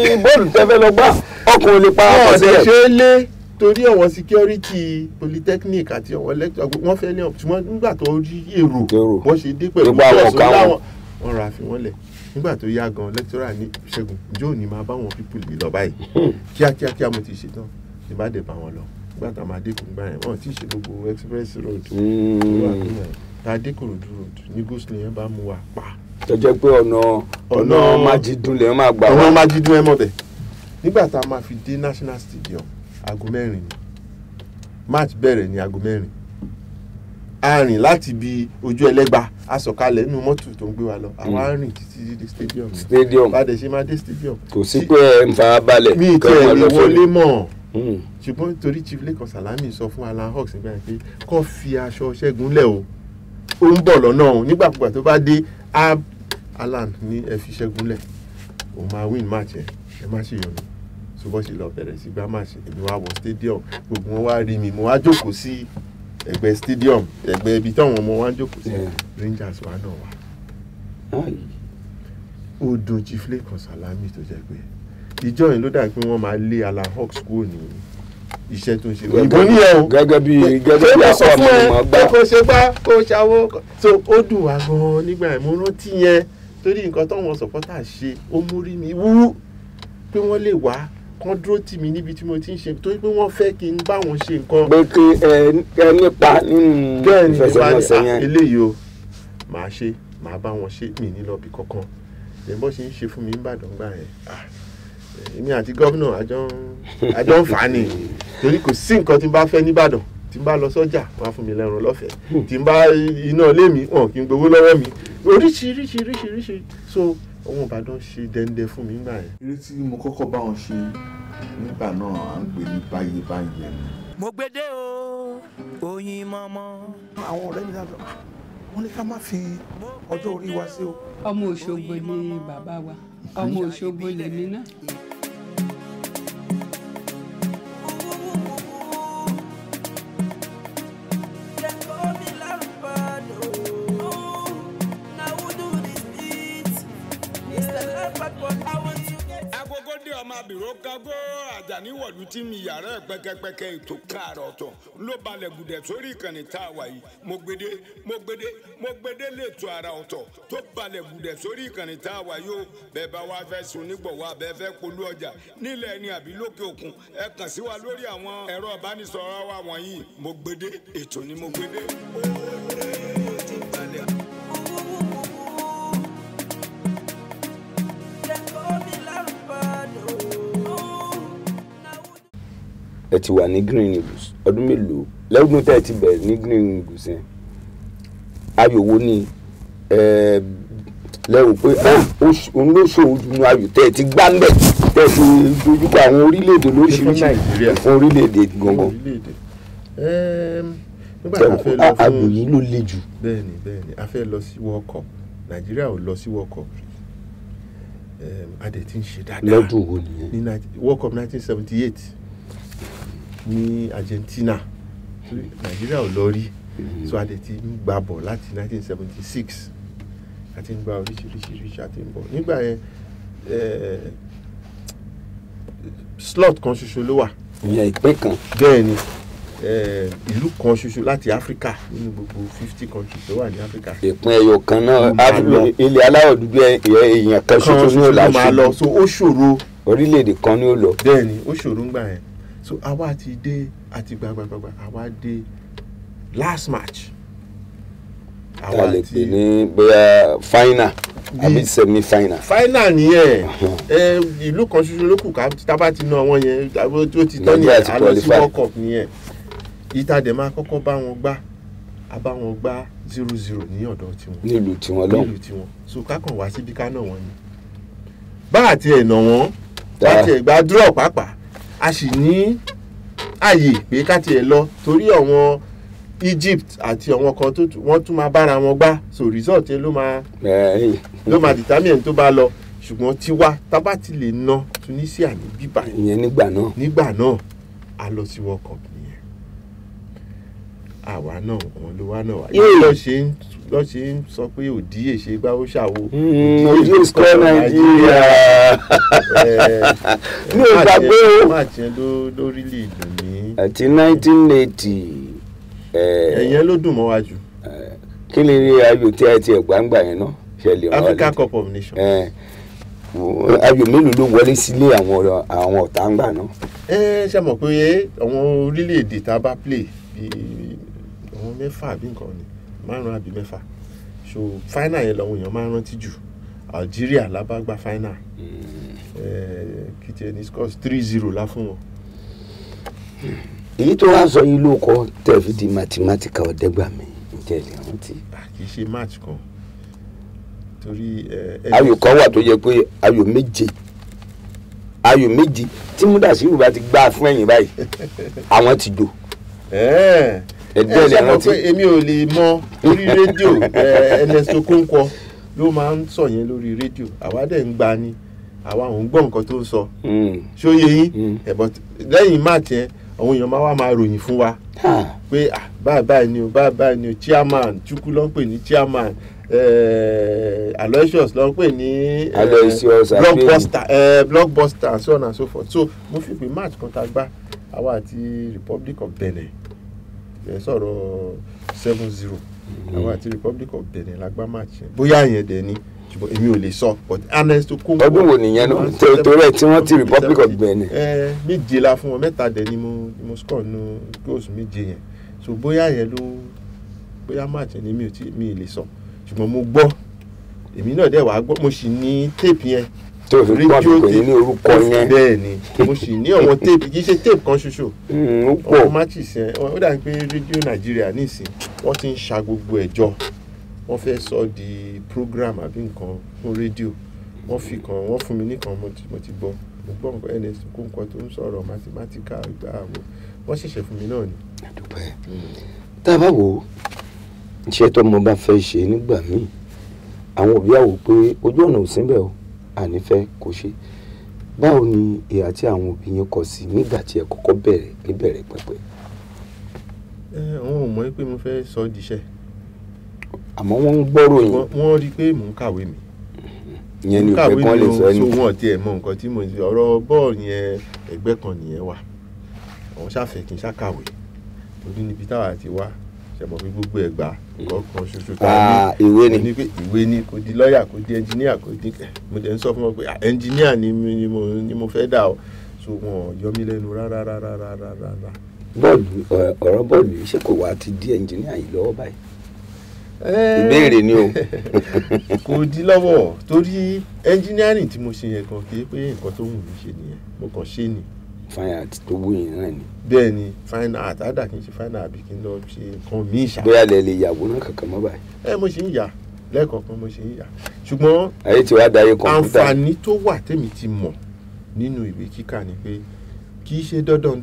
ní bọ́ọ̀lù tẹ́ fẹ́ lọ gbá ọkùnrin lè pa ọkọ̀ sílẹ̀. ṣe é lé torí àwọn security Polytechnic àti àwọn lecture wọ́n fẹ́ lé ṣùgbọ́n nígbà tó rí èrò wọ́n ṣe dé pẹ̀lú bọ́ọ̀sì láwọn wọ́n ra fi wọ́n lẹ̀ nígbà tó yá gan lecturer ní Ṣẹ́gun Joe ni máa bá wọn people lè lọ báyìí kíákíá mo ti ṣetán ní bá dẹ̀ bá wọn lọ nígbà tá a máa dẹ́kun gbà yẹn wọ́n ti ṣe gbogbo express road tá a dé Kòròdú road ní gosling yẹn bá mú wa pa. tó jẹ́ pé ọ̀nà Májídùn lè máa gbà wọ́n. ọ̀nà Májídùn ẹ̀ mọ̀ bẹ̀ nígbà tá a máa fi dé National Stadium aago 4 ni match bẹ̀rẹ̀ ní aago 4 a rìn láti bí ojú Ẹlẹ́gbà a sọ̀kalẹ̀ nínú mọ́tò tó ń gbé wa lọ àwa rìn títí dé stadium bá dẹ̀ ṣe máa dé stadium. kò sí pé ẹ ń fara balẹ̀ mi ì tẹ̀ lè wọlé mọ́ ṣùgbọ́n torí Chief Lẹ́kan Sàlámì sọ fún Alan Hawks nígbà yẹn pé kó fi aṣọ Ṣẹ́gun lẹ̀ o ó ń bọ̀ lọ́nà òun nígbàkúgbà tó bá dé Alan ní ẹ fi Ṣẹ́gun lẹ̀ òun máa win match ẹ má ṣe yọnu ṣùgbọ́n ṣe lọ bẹ̀rẹ̀ sí gbá match èmi wá wọ stadium gbogbo wọn wá rí mi mo wá jókòó sí ẹgbẹ́ stadium ẹgbẹ́ ibi táwọn ọmọ wa ń jókòó sí Rangers wa náà wà ó dùn Chief Lẹ́kan Sàlámì tó jẹ́ pé ìjọ yìí ló dà pé wọ́n máa lé Alan Hawks kúrò ní iṣẹ́ tó ń ṣe òyìnbó ní ẹ̀ o gẹ́gẹ́ bí akọ mi mọ̀ gbá kó ṣe gbá kó ṣàwó so ó dùn wá gan-an nígbà yẹn mo rántí yẹn torí nǹkan táwọn supporters ṣe ó múrí mi wú pé wọ́n lè wá kán dúró tì mí níbi tí mo ti ń ṣe torí pé wọ́n fẹ́ kí n bá wọn ṣe nǹkan. pé kí ẹ nípa nínú ìfẹsẹ̀wọnsẹ̀ yẹn. eléyìí o màá ṣe màá bá wọn ṣe mí ní lọ́bì kankan bó ṣe ń ṣe fún mi nìbàdàn gbà yẹn èmi àti gómìnà àjọ ń fà á ní torí kò sí nǹkan tí n bá fẹ́ nìbàdàn tí n bá lọ sọ́jà wọ́n á fún mi lẹ́ran lọ́fẹ̀ẹ́ tí n bá iná ilé mi wọn kì í gbowó lọ́wọ́ mi oríṣiríṣi so ohun Ìbàdàn ṣe dẹ́ndẹ́ fún mi nígbà yẹn. eré tí mo kọ́kọ́ bá wọn ṣe nígbà náà à ń pè ní báyé mo gbédè o oyin mọ́mọ́. àwọn ọ̀rẹ́ mi dábàá wọ́n ní ká má fi ọjọ́ orí wa sí o. ọmọ Òṣogbo ni bàbá wa ọmọ Òṣogbo lèmi náà. agogo dé ọmọ abìrò kágó Àjàní wọ̀lú tí mi yàrá ẹ̀ pẹ́kẹ́pẹ́kẹ́ ètò káàrọ̀ ọ̀tọ̀ ló balẹ̀ gùdẹ̀ sórí ìkànnì tá a wà yìí mo gbede lẹ́tọ̀ àrà ọ̀tọ̀ tó balẹ̀ gùdẹ̀ sórí ìkànnì tá a wà yìí ó bẹ́ẹ̀ bá wá fẹ́ sun nígbọ̀wọ́ abẹ́ fẹ́ polú ọjà nílẹ̀ ẹni àbí lókè òkun ẹ kàn sí wa lórí àwọn ẹ̀rọ ìbánisọ̀rọ̀ wa wọ̀nyí mo gbede ètò ni mo gbede. ẹ ti wà ní Green Eagles ọdún mélòó lẹ́gbọ̀n tẹ́ ẹ ti bẹ̀rẹ̀ ní Green Eagles yẹn ayò wo ni lẹ́rù pé òun ló ṣòwò jùlọ ayò tẹ́ ẹ ti gbá ń bẹ̀ tẹ́ ẹ ti dojúkọ àwọn orílẹ̀-èdè lóríṣiríṣi fún orílẹ̀-èdè gangan ayò yìí ló le jù. bẹ́ẹ̀ni a fẹ́ lọ sí World Cup Nàìjíríà ò lọ sí World Cup a dẹ̀ ti ń ṣe dáadáa lọ́dún wo nìyẹn ní World Cup 1978 ní Argentina Nàìjíríà ò lọ rí so a dẹ̀ ti ń gbà bọ̀ láti 1976 a ti ń gba oríṣiríṣi a ti ń bọ̀ nígbà yẹn slot kan ṣoṣo ló wà. ìyẹn ìpín kan. bẹ́ẹ̀ni ìlú kan ṣoṣo láti Áfíríkà nínú gbogbo 50 countries tó wà ní Áfíríkà. ìpín ẹyọ kan náà ilẹ̀ aláwọ̀ dúdú èèyàn kan ṣoṣo ní ọ̀la máa lọ so ó ṣòro. orílẹ̀-èdè kan ní ó lọ. bẹ́ẹ̀ni ó ṣòro ń gbà yẹn so àwa ti dé àti gbàgbàgbà àwa dé last match. a lè pè ní bóyá final àbí semi final. final nìyẹn ìlú kan ṣoṣo ló kù ká tábà ti ná wọn yẹn ó ti tán nìyẹn a lọ sí World Cup nìyẹn ìtàdé máa kọ́kọ́ bá wọn gbá a bá wọn gbá 0-0 ní ọ̀dọ̀ tiwọn. nílùú tiwọn lọ́hùn. nílùú tiwọn so kákan wá síbi ká náà wọn ni bá àti ẹ̀ nà wọ́n bá àti ẹ̀ gba draw pàápàá a sì ní àyè pé ká tiẹ̀ lọ torí àwọn Egypt àti àwọn kan tó wọ́n tún máa bára wọn gbá so result yẹn ló máa determine tó bá lọ ṣùgbọ́n tiwa tábà ti lè ná Tunisia ní bíbá ìyẹn nígbà náà a lọ sí World Cup nìyẹn àwa náà wọn ló wá náà wá yìí lọ ṣe ń sọ pé òdíyè ṣe gbá ó ṣàwo ojú ìsọ Nàìjíríà ní ìgbàgbé o máa tiẹ̀ lórílẹ̀ ìdùn ní. àti 1980 ẹ̀yẹn ló dùn mọ́ wa jù. kí ni rí ayò tí a ti gbàǹgbà yẹn náà ṣẹlẹ̀ wọn. Africa Cup of Nations. ayò mélòó ló wọlé sílé àwọn ọ̀tá ń gbà náà. ṣe mọ̀ pé àwọn orílẹ̀-èdè tá a bá play bíi àwọn 6 àbí nǹkan ni 5 àbí 6 so final yẹn làwọn èèyàn máa ń rántí jù Algeria la bá gba final kìtì ẹni scores 3-0 la fún wọn. èyí tó wá sọ yìí ló kọ tẹ́ fi di mathematical ọ̀dẹ́gbàmí ìjẹ́lẹ̀ rántí. kì í ṣe match kan torí ayò kan wà tó yẹ pé ayò méje tí Múdàsírù bá ti gbá fún ẹ̀yìn báyìí àwọn ti jò. ẹ̀ẹ́dẹ́gbẹ̀lẹ̀ rántí. èmi ò lè mọ lórí rédíò Ernest Okonkwo ló máa ń sọ yẹn lórí rédíò àwa dẹ̀ ń gba ni àwa ò ń gbọ́ nǹkan tó ń sọ ṣó yé yín but lẹ́yìn match yẹn àwọn èèyàn máa ròyìn fún wa pé báyìí ni o chairman Chukwu ló ń pè ní chairman Aloysius ló ń pè ní blockbuster and so on and so forth so mo fi pé match kan tá a gbá àwa àti Republic of Benin sọ̀rọ̀ 7-0 àwa àti Republic of Benin la gbá match yẹn bóyá yẹn dẹ̀ ni ṣùgbọ́n èmi ò lè sọ but Ernest Okonkwo. ọdún wo nìyẹn náà torí ẹ tí wọ́n ti Republic of Benin. 7 la fún wọn 3 dẹ̀ ni mo score nu goals 7 yẹn so bóyá yẹn bóyá match yẹn ni mi ò lè sọ ṣùgbọ́n mo gbọ́ èmi náà dẹ̀ wá gbọ́ mo sì ní tape yẹn. tó fi kọ́ àpò ní orúkọ yẹn. bẹ́ẹ̀ ni mo sì ní àwọn tape kì í ṣe tape kan ṣoṣo. ó pọ̀ àwọn matches yẹn ó dàbí pé rédíò Nàìjíríà nísìn wọ́n ti ń ṣa gbogbo ẹ̀jọ́ wọ́n fẹ́ sọ di program àbí nǹkan fún rédíò wọ́n fún mi nìkan mo ti gbọ́ mo gbọ́ nǹkan Ernest Okonkwo tó ń sọ̀rọ̀ mathematical ìgbà àwọn wọ́n ṣẹ̀ṣẹ̀ fún mi náà ni. tá a bá wò ó iṣẹ́ tó mo bá fẹ́ ṣe nígbà míì àwọn òbí àwò pé ojú ọ̀nà ò síbẹ̀ o ànífẹ́ kò ṣe báwo ni ìhà tí àwọn òbí yẹn kọ sí nígbà tí ẹ kọ́kọ́ bẹ̀rẹ̀ níbẹ̀rẹ̀ pẹ̀pẹ̀. àwọn ò mọ̀ pé mo fẹ́ sọ ọ́ diṣẹ́. àmọ́ wọ́n ń gbọ́rọ̀ yìí. wọ́n rí i pé mò ń kàwé mi ìyẹn ni kàwé ìfẹ́ kan lè ni sọ o ẹni. so wọn tiẹ̀ mọ nǹkan tí mo ń ṣe ọ̀rọ̀ bọ́ọ̀lù yẹn ẹgbẹ́ kan nìyẹn wà àwọn ṣàfẹ́ kí n ṣàkàwé torí níbi táwa ti wá ṣẹ̀mọ̀ pé gbogbo ẹ̀gbà nǹkan kan ṣoṣo tá ìwé ni. ní pé ìwé ni kò di lọ́ọ̀yà kò di ẹnjìníà kò di mo dẹ̀ ń sọ fún wọn pé ẹnjìníà ni mo fẹ́ dà o so wọn yọ mí lẹ́nu rárá. bọ́ọ̀lù ọ̀rọ̀ bọ́ọ̀lù yìí ṣé kò wá ti di ẹnjìníà yìí lọ́wọ́ báyìí. ìbéèrè ni o. kò di lọ́wọ́ torí ẹnjìníàrìn tí mo ṣe yẹn kan kì í pé nǹkan tó wù mí ṣe nìyẹn mo kàn ṣe ni. fine art tó wù yín náà ni. bẹ́ẹ̀ ni fine art àdá kì í ṣe fine art àbí kí n lọ ṣe nǹkan míì ṣá. bóyá lè yàwòrán kankan mọ́ báyìí. mo ṣe ń yà lẹ́ẹ̀kọ̀ọ̀kan mo ṣe ń yà ṣùgbọ́n ayé tí wàá dayé kọ̀ǹpútà. àǹfààní tó wà tèmi ti mọ̀ nínú ìwé kíkà ni pé kì í ṣe dandan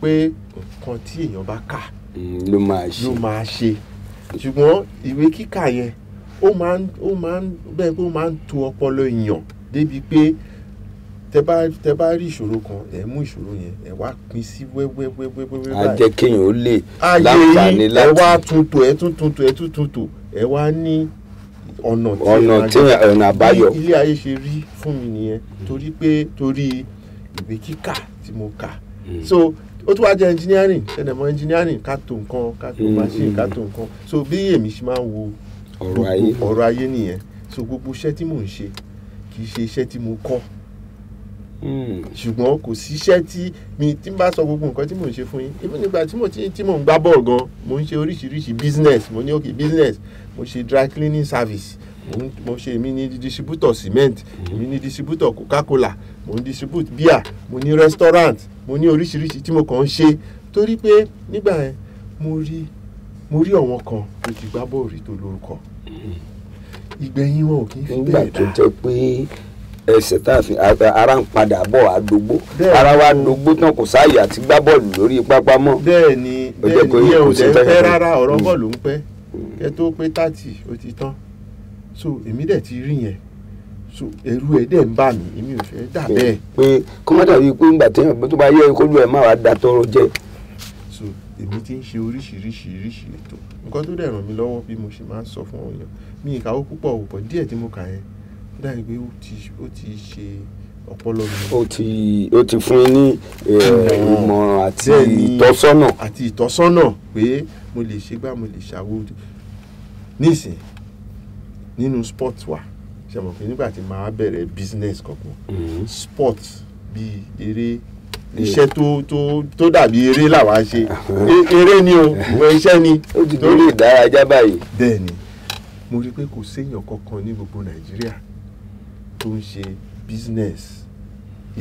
pé nǹkan tí èèyàn bá kà ló máa ṣe. ṣùgbọ́n ìwé kíkà yẹn ó máa ń bẹ́ẹ̀ pé ó máa ń to ọpọlọ èèyàn débi pé tẹ bá rí ìṣòro kan ẹ mú ìṣòro yẹn ẹ wá pín sí wẹ́wẹ́ báyìí. a jẹ́ kéèyàn ó lè láǹfààní láti. ẹ wá túntò ẹ túntò ẹ wá ní ọ̀nà àbáyọ. ilé ayé ṣe rí fún mi nìyẹn torí ìwé kíkà tí mo kà. so ó tún wá jẹ́ engineering ṣẹ̀dẹ̀mọ́ engineering ká tó nǹkan ká tó machine ká tó nǹkan so bí èmi ṣe máa ń wo ọ̀rọ̀ ayé nìyẹn so gbogbo iṣẹ́ tí mò ń ṣe kì í ṣe iṣẹ́ tí mo kọ́ ṣùgbọ́n kò sí iṣẹ́ tí n bá sọ gbogbo nǹkan tí mò ń ṣe fún yín even nígbà tí mò ń gbá bọ́ọ̀lù gan mo ń ṣe oríṣiríṣi business mo ní business mo ṣe dry cleaning service mo ṣe èmi ní distributor cement èmi ní distributor coca-cola mo ń distribute beer mo ní restaurant mo ní oríṣiríṣi tí mo kàn ń ṣe torí pé nígbà yẹn mo rí àwọn kan tó ti gbá bọ́ọ̀lù tó lórúkọ ìgbẹ̀yìn wọn ò kì í fi bẹ́ẹ̀ dá. nígbà tó jẹ́ pé ẹsẹ̀ tá a fi ara ń padà bọ̀ àdógbó ara wa dógbó tán kò sáàyè àti gbá bọ́ọ̀lù lórí pápá mọ́. bẹ́ẹ̀ ni ìyẹn ò dẹ̀ pẹ́ rárá ọ̀rọ̀ bọ́ọ̀lù ń pẹ́ kẹ́ tó pé 30 ó ti tán so èmi dẹ̀ ti rí yẹn so ẹ̀rù ẹ̀ dẹ̀ ń bà mí èmi ò fẹ́ dà bẹ́ẹ̀. pé kọ́mọ́dà bíi pé ńgbà téèyàn tó bá yẹ kó lù ẹ̀ má wàá da tọrọ jẹ. so èmi ti ń ṣe oríṣiríṣi ètò nǹkan tó dẹ̀ ràn mí lọ́wọ́ bí mo ṣe máa ń sọ fún ọ̀yàn mi ìkàwé púpọ̀ òpọ̀ díẹ̀ tí mo kà yẹn dáhùn pé ó ti ṣe ọpọlọ mi. ó ti fún yín ní ìmọ̀ràn àti ìtọ́sọ́nà. àti ìtọ́sọ́nà pé mo lè ṣe gbá mo lè ṣàwo nísìn nínú sport wa ṣe mọ̀ pé nígbà tí màá bẹ̀rẹ̀ business kankan sport bíi eré iṣẹ́ tó dàbí eré làwa ṣe eré ni o ìwọ iṣẹ́ ni. ó ti dórí ìdárayá báyìí. bẹ́ẹ̀ ni mo rí i pé kò séèyàn kankan ní gbogbo Nàìjíríà tó ń ṣe business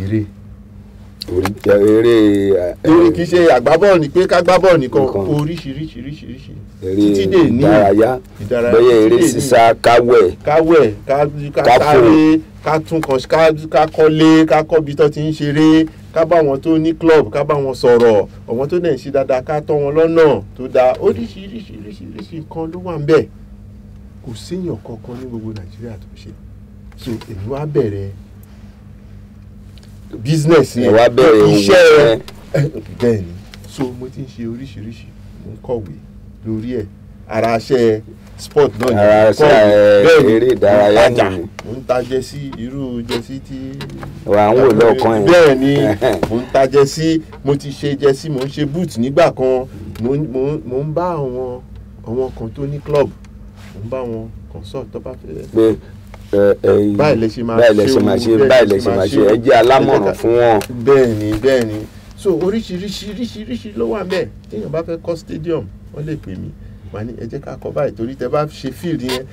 eré kì í ṣe àgbábọ́ọ̀lù pé ká gbá bọ́ọ̀lù nìkan oríṣiríṣi títí dé ní ìdárayá bẹ́ẹ̀ eré sísá káwẹ̀ sáré ká tún kan ká kọ́lé ká kọ́bi tó ti ń ṣeré ká bá wọn tó ní club ká bá wọn sọ̀rọ̀ àwọn tó dẹ̀ ń ṣe dáadáa ká tọ́ wọn lọ́nà tó dáa oríṣiríṣi nǹkan ló wà ń bẹ̀ kò séèyàn kankan ní gbogbo Nàìjíríà tó ṣe so èmi wá bẹ̀rẹ̀ business yẹn iṣẹ́ bẹ́ẹ̀ ni so mo ti ń ṣe oríṣiríṣi mo ń kọ̀wé lórí ẹ̀ ara iṣẹ́ sport náà ni ara iṣẹ́ eré ìdárayá nìyẹn mo ń ta jẹ́sí irú jẹ́sí tí wà ń wò lọ́ọ̀kan yẹn bẹ́ẹ̀ ni mo ń ta jẹ́sí mo ti ṣe jẹ́sí mo ń ṣe boot nígbà kan mo ń bá àwọn kan tó ní club mo ń bá wọn consult tó bá fẹ́ báyìí lè ṣe máa ṣe ẹ jẹ́ alámọ̀ràn fún wọn. bẹ́ẹ̀ ni so oríṣiríṣi ló wà ńbẹ̀ téèyàn bá fẹ́ kọ́ stadium wọ́n lè pè mí màá ní ẹ jẹ́ ká kọ́ báyìí torí tẹ bá ṣe field yẹn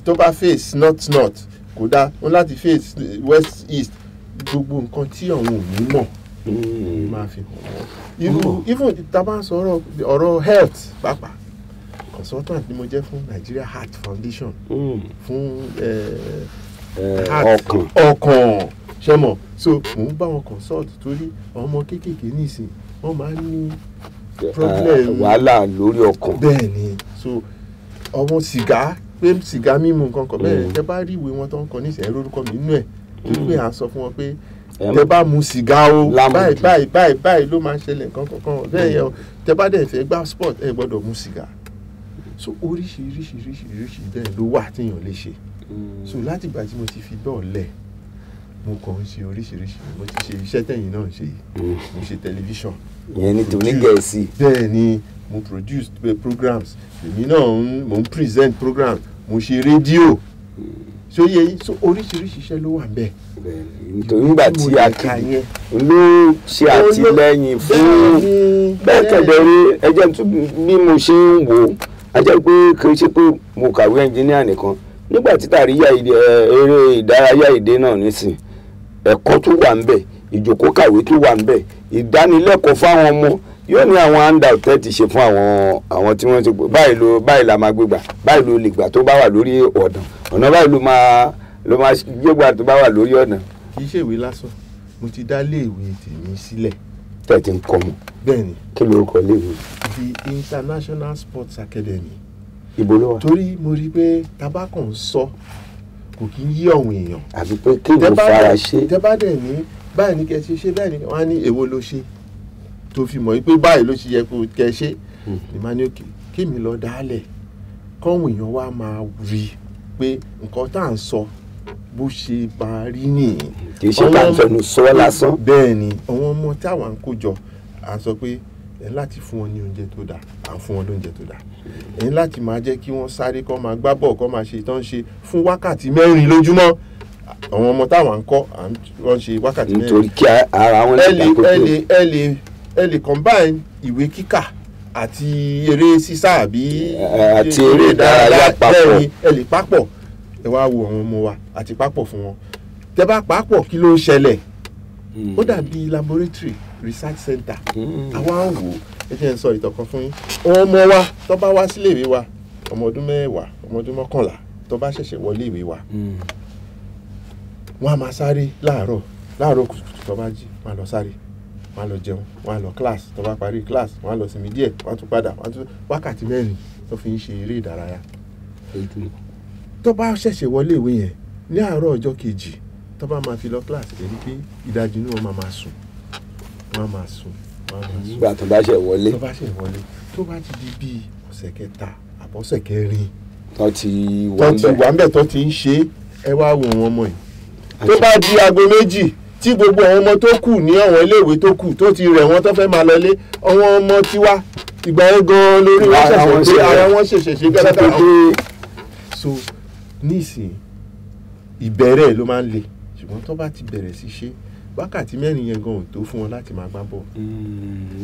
tó bá face north kò dáa wọ́n láti face west east gbogbo nǹkan tí àwọn ò ní mọ̀ máa fi hàn wọ́n even tá a bá ń sọ ọ̀rọ̀ health pàápàá consultant ni mo jẹ́ fún Nigeria Heart Foundation fún ọkàn ṣẹ́mọ̀ so mò ń bá wọn consult torí àwọn ọmọ kéékèèké nísìn wọ́n máa ń ní problem wàhálà lórí ọkàn. bẹ́ẹ̀ ni so ọmọ sìgá mímu nǹkan kan bẹ́ẹ̀ tẹ́ bá rí ìwé wọn tó ń kọ nísìn lórúkọ mi nínú ẹ̀ torí pé à ń sọ fún wọn pé tẹ́ bá mu sìgá o báyìí ló máa ń ṣẹlẹ̀ nǹkan kankan bẹ́ẹ̀ yẹn tẹ́ bá dẹ̀ fẹ́ gbá sport ẹ gbọ́dọ̀ mu sìgá so oríṣiríṣi bẹ́ẹ̀ ló wà téèyàn lè ṣe. so láti ìgbà tí mo ti fi bọ́ọ̀ lẹ̀ mo kàn ń ṣe oríṣiríṣi mo ti ṣe iṣẹ́ tẹ̀yìn náà ṣe yìí mo ṣe tẹlifíṣàn ìyẹn ní tòní Gẹ̀ẹ́sì. bẹ́ẹ̀ ni mo produce programs èmi náà mo ń present programs mo ṣe rédíò so yẹ so oríṣiríṣi iṣẹ́ ló wà bẹ́ẹ̀. nítorí nígbà tí Akin ló ṣe àtìlẹ́yìn fún bẹ́ẹ̀ kẹ̀dẹ̀rẹ́ ẹjẹ́ tún bí mo ṣe ń wò ó ajẹ́ pé kì í ṣe pé mo kàwé ẹnjìníà nìkan nígbà tí tàríyá eré ìdárayá èdè náà nísìn ẹ̀kọ́ tó wà ń bẹ̀ ìjókòó kàwé tó wà ń bẹ̀ ìdánilẹ́kọ̀ọ́ fáwọn ọmọ yóò ní àwọn handout tẹ́ ti ṣe fún àwọn tí wọ́n ti gbọ́ báyìí la máa gbégbà báyìí ló lè gbà tó bá wà lórí ọ̀nà báyìí ló máa gbégbà tó bá wà lórí ọ̀nà. kì í ṣèwé lásán mo ti dá léèwé tèmi sílẹ̀. tẹ́ ti ń kọ́ mọ́. bẹ́ẹ̀ni. kí lorúkọ léèwé. the International Sports Academy. ibo ló wà. torí mo rí i pé tabakọ̀ ń sọ kò kí ń yí ọ̀hún èèyàn. àbí pé kí ló fara ṣe. tẹ́ bá dẹ̀ ní báyìí ní kẹ́ ṣe báyìí ní wọ́n á ní èwo ló ṣe tó fi mọ̀ pé báyìí ló ṣe yẹ kó kẹ́ ṣe ní máa ní òkè kémi lọ dálẹ̀ kọ́hún èèyàn wá máa rí i pé nǹkan tá à ń sọ bó ṣe máa rí nìyí. kì í ṣe ká ń fẹnu sọ lásán. bẹ́ẹ̀ ni àwọn ọmọ táwa ń kó jọ à ń sọ pé ẹ̀ láti fún wọn ní oúnjẹ tó dáa à ń fún wọn lóúnjẹ tó dáa ẹ̀ láti máa jẹ́ kí wọ́n sáré kọ́ máa gbá bọ́ọ̀ kọ́ máa ṣe tán ṣe fún wákàtí 4 lójúmọ́ àwọn ọmọ táwa ń kọ́ wọ́n ṣe wákàtí 4. nítorí kí ara wọn lè dàgbò ẹ lè combine ìwé kíkà àti eré sísá àbí àti eré ìdárayá papọ̀. ẹ lè papọ̀ ẹ wá wo àwọn ọmọ wa àti papọ̀ fún wọn tẹ́ bá papọ̀ kí ló ń ṣẹlẹ̀ ó dàbí laboratory research center àwa ń wò ẹ jẹ́ n sọ ìtàn kan fún yín àwọn ọmọ wa tó bá wá sílé ìwé wa ọmọ ọdún 10 ọmọ ọdún 11 tó bá ṣẹ̀ṣẹ̀ wọlé ìwé wa wọ́n á máa sáré láàárọ̀ kùtùkùtù tó bá jí wọ́n á lọ sáré wọ́n á lọ jẹun wọ́n á lọ class tó bá parí class wọ́n á lọ sinmi díẹ̀ wọ́n á tún padà wọ́n á tún wákàtí 4 tó fi ń ṣe eré ìdárayá. tó bá ṣẹ̀ṣẹ̀ wọlé ìwé yẹn ní àárọ̀ ọjọ́ kejì tó bá máa fi lọ class èyí pé ìdajì inú wọn máa sùn wọ́n á máa sùn. nígbà tó bá ṣẹ̀ wọlé. tó bá ti di bíi ọ̀sẹ̀ kẹta àbọ̀sẹ̀ kẹrin tó ti wà ń bẹ̀ tó ti ń ṣe ẹ wá wo wọn ọmọ yìí tó bá di aago 2 tí gbogbo àwọn ọmọ tó kù ní àwọn iléèwé tó kù tó ti rẹ̀ wọ́n tó fẹ́ máa lọlé àwọn ọmọ tiwa ìgbà yẹn gan lórí wọn ṣẹ̀ṣẹ̀ pé ara wọn ṣẹ̀ṣẹ̀ ṣe gẹ́gẹ́ so nísìn ìbẹ̀rẹ̀ ló máa ń le ṣùgbọ́n tó bá ti bẹ̀rẹ̀ sí ṣe wákàtí 4 yẹn gan ò tó fún wọn láti máa gbá bọ̀.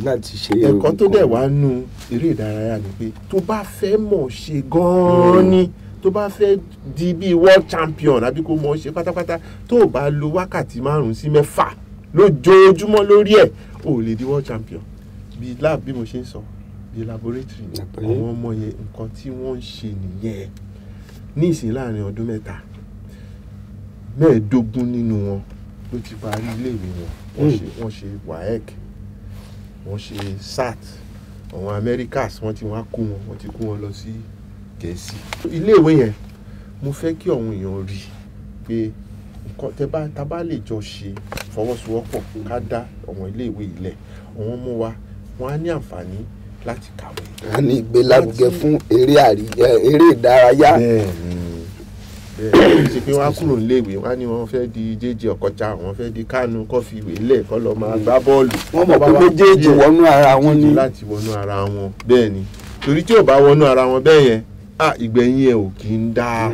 láti ṣe ẹ̀kọ́ tó dẹ̀ wá nu eré ìdárayá ni pé tó bá fẹ́ mọ̀ ṣe gan-an ni tó bá fẹ́ di bíi world champion àbí kó mọ̀ ṣe pátápátá tó bá lo wákàtí 5 sí 6 lójoojúmọ́ lórí ẹ̀ ò lè di world champion bíi lab bí mo ṣe ń sọ bíi laboratory àwọn ọmọ yẹn nǹkan tí wọ́n ń ṣe nìyẹn ní ìsìn láàrin ọdún 15 nínú wọn ló ti parí iléèwé wọn wọ́n ṣe WAEC wọ́n ṣe SAT àwọn Americas wọ́n ti wá kó wọn ti kó wọn lọ sí Gẹ̀ẹ́sì. iléèwé yẹn mo fẹ́ kí àwọn èèyàn rí pé nǹkan tá bá lè jọ ṣe fọwọ́sowọ́pọ̀ ká dá àwọn iléèwé ilẹ̀ àwọn ọmọ wa wọ́n á ní àǹfààní láti kàwé. a ní ìgbélárugẹ fún eré ìdárayá. bẹ́ẹ̀ ṣe pé wọ́n á kúrò níléèwé wọ́n á ní wọ́n fẹ́ di J.J. Okocha wọ́n fẹ́ di Kanu kó fi ìwé lẹ̀ kó lọ máa gbá bọ́ọ̀lù. wọ́n mọ̀ pé méjèèjì wọnú ara wọn ni. láti wọnú ara wọn bẹ́ẹ̀ ni torí tí ò bá wọnú ara wọn bẹ́ẹ̀ yẹn ìgbẹ̀yìn ẹ̀ ò kí ń dá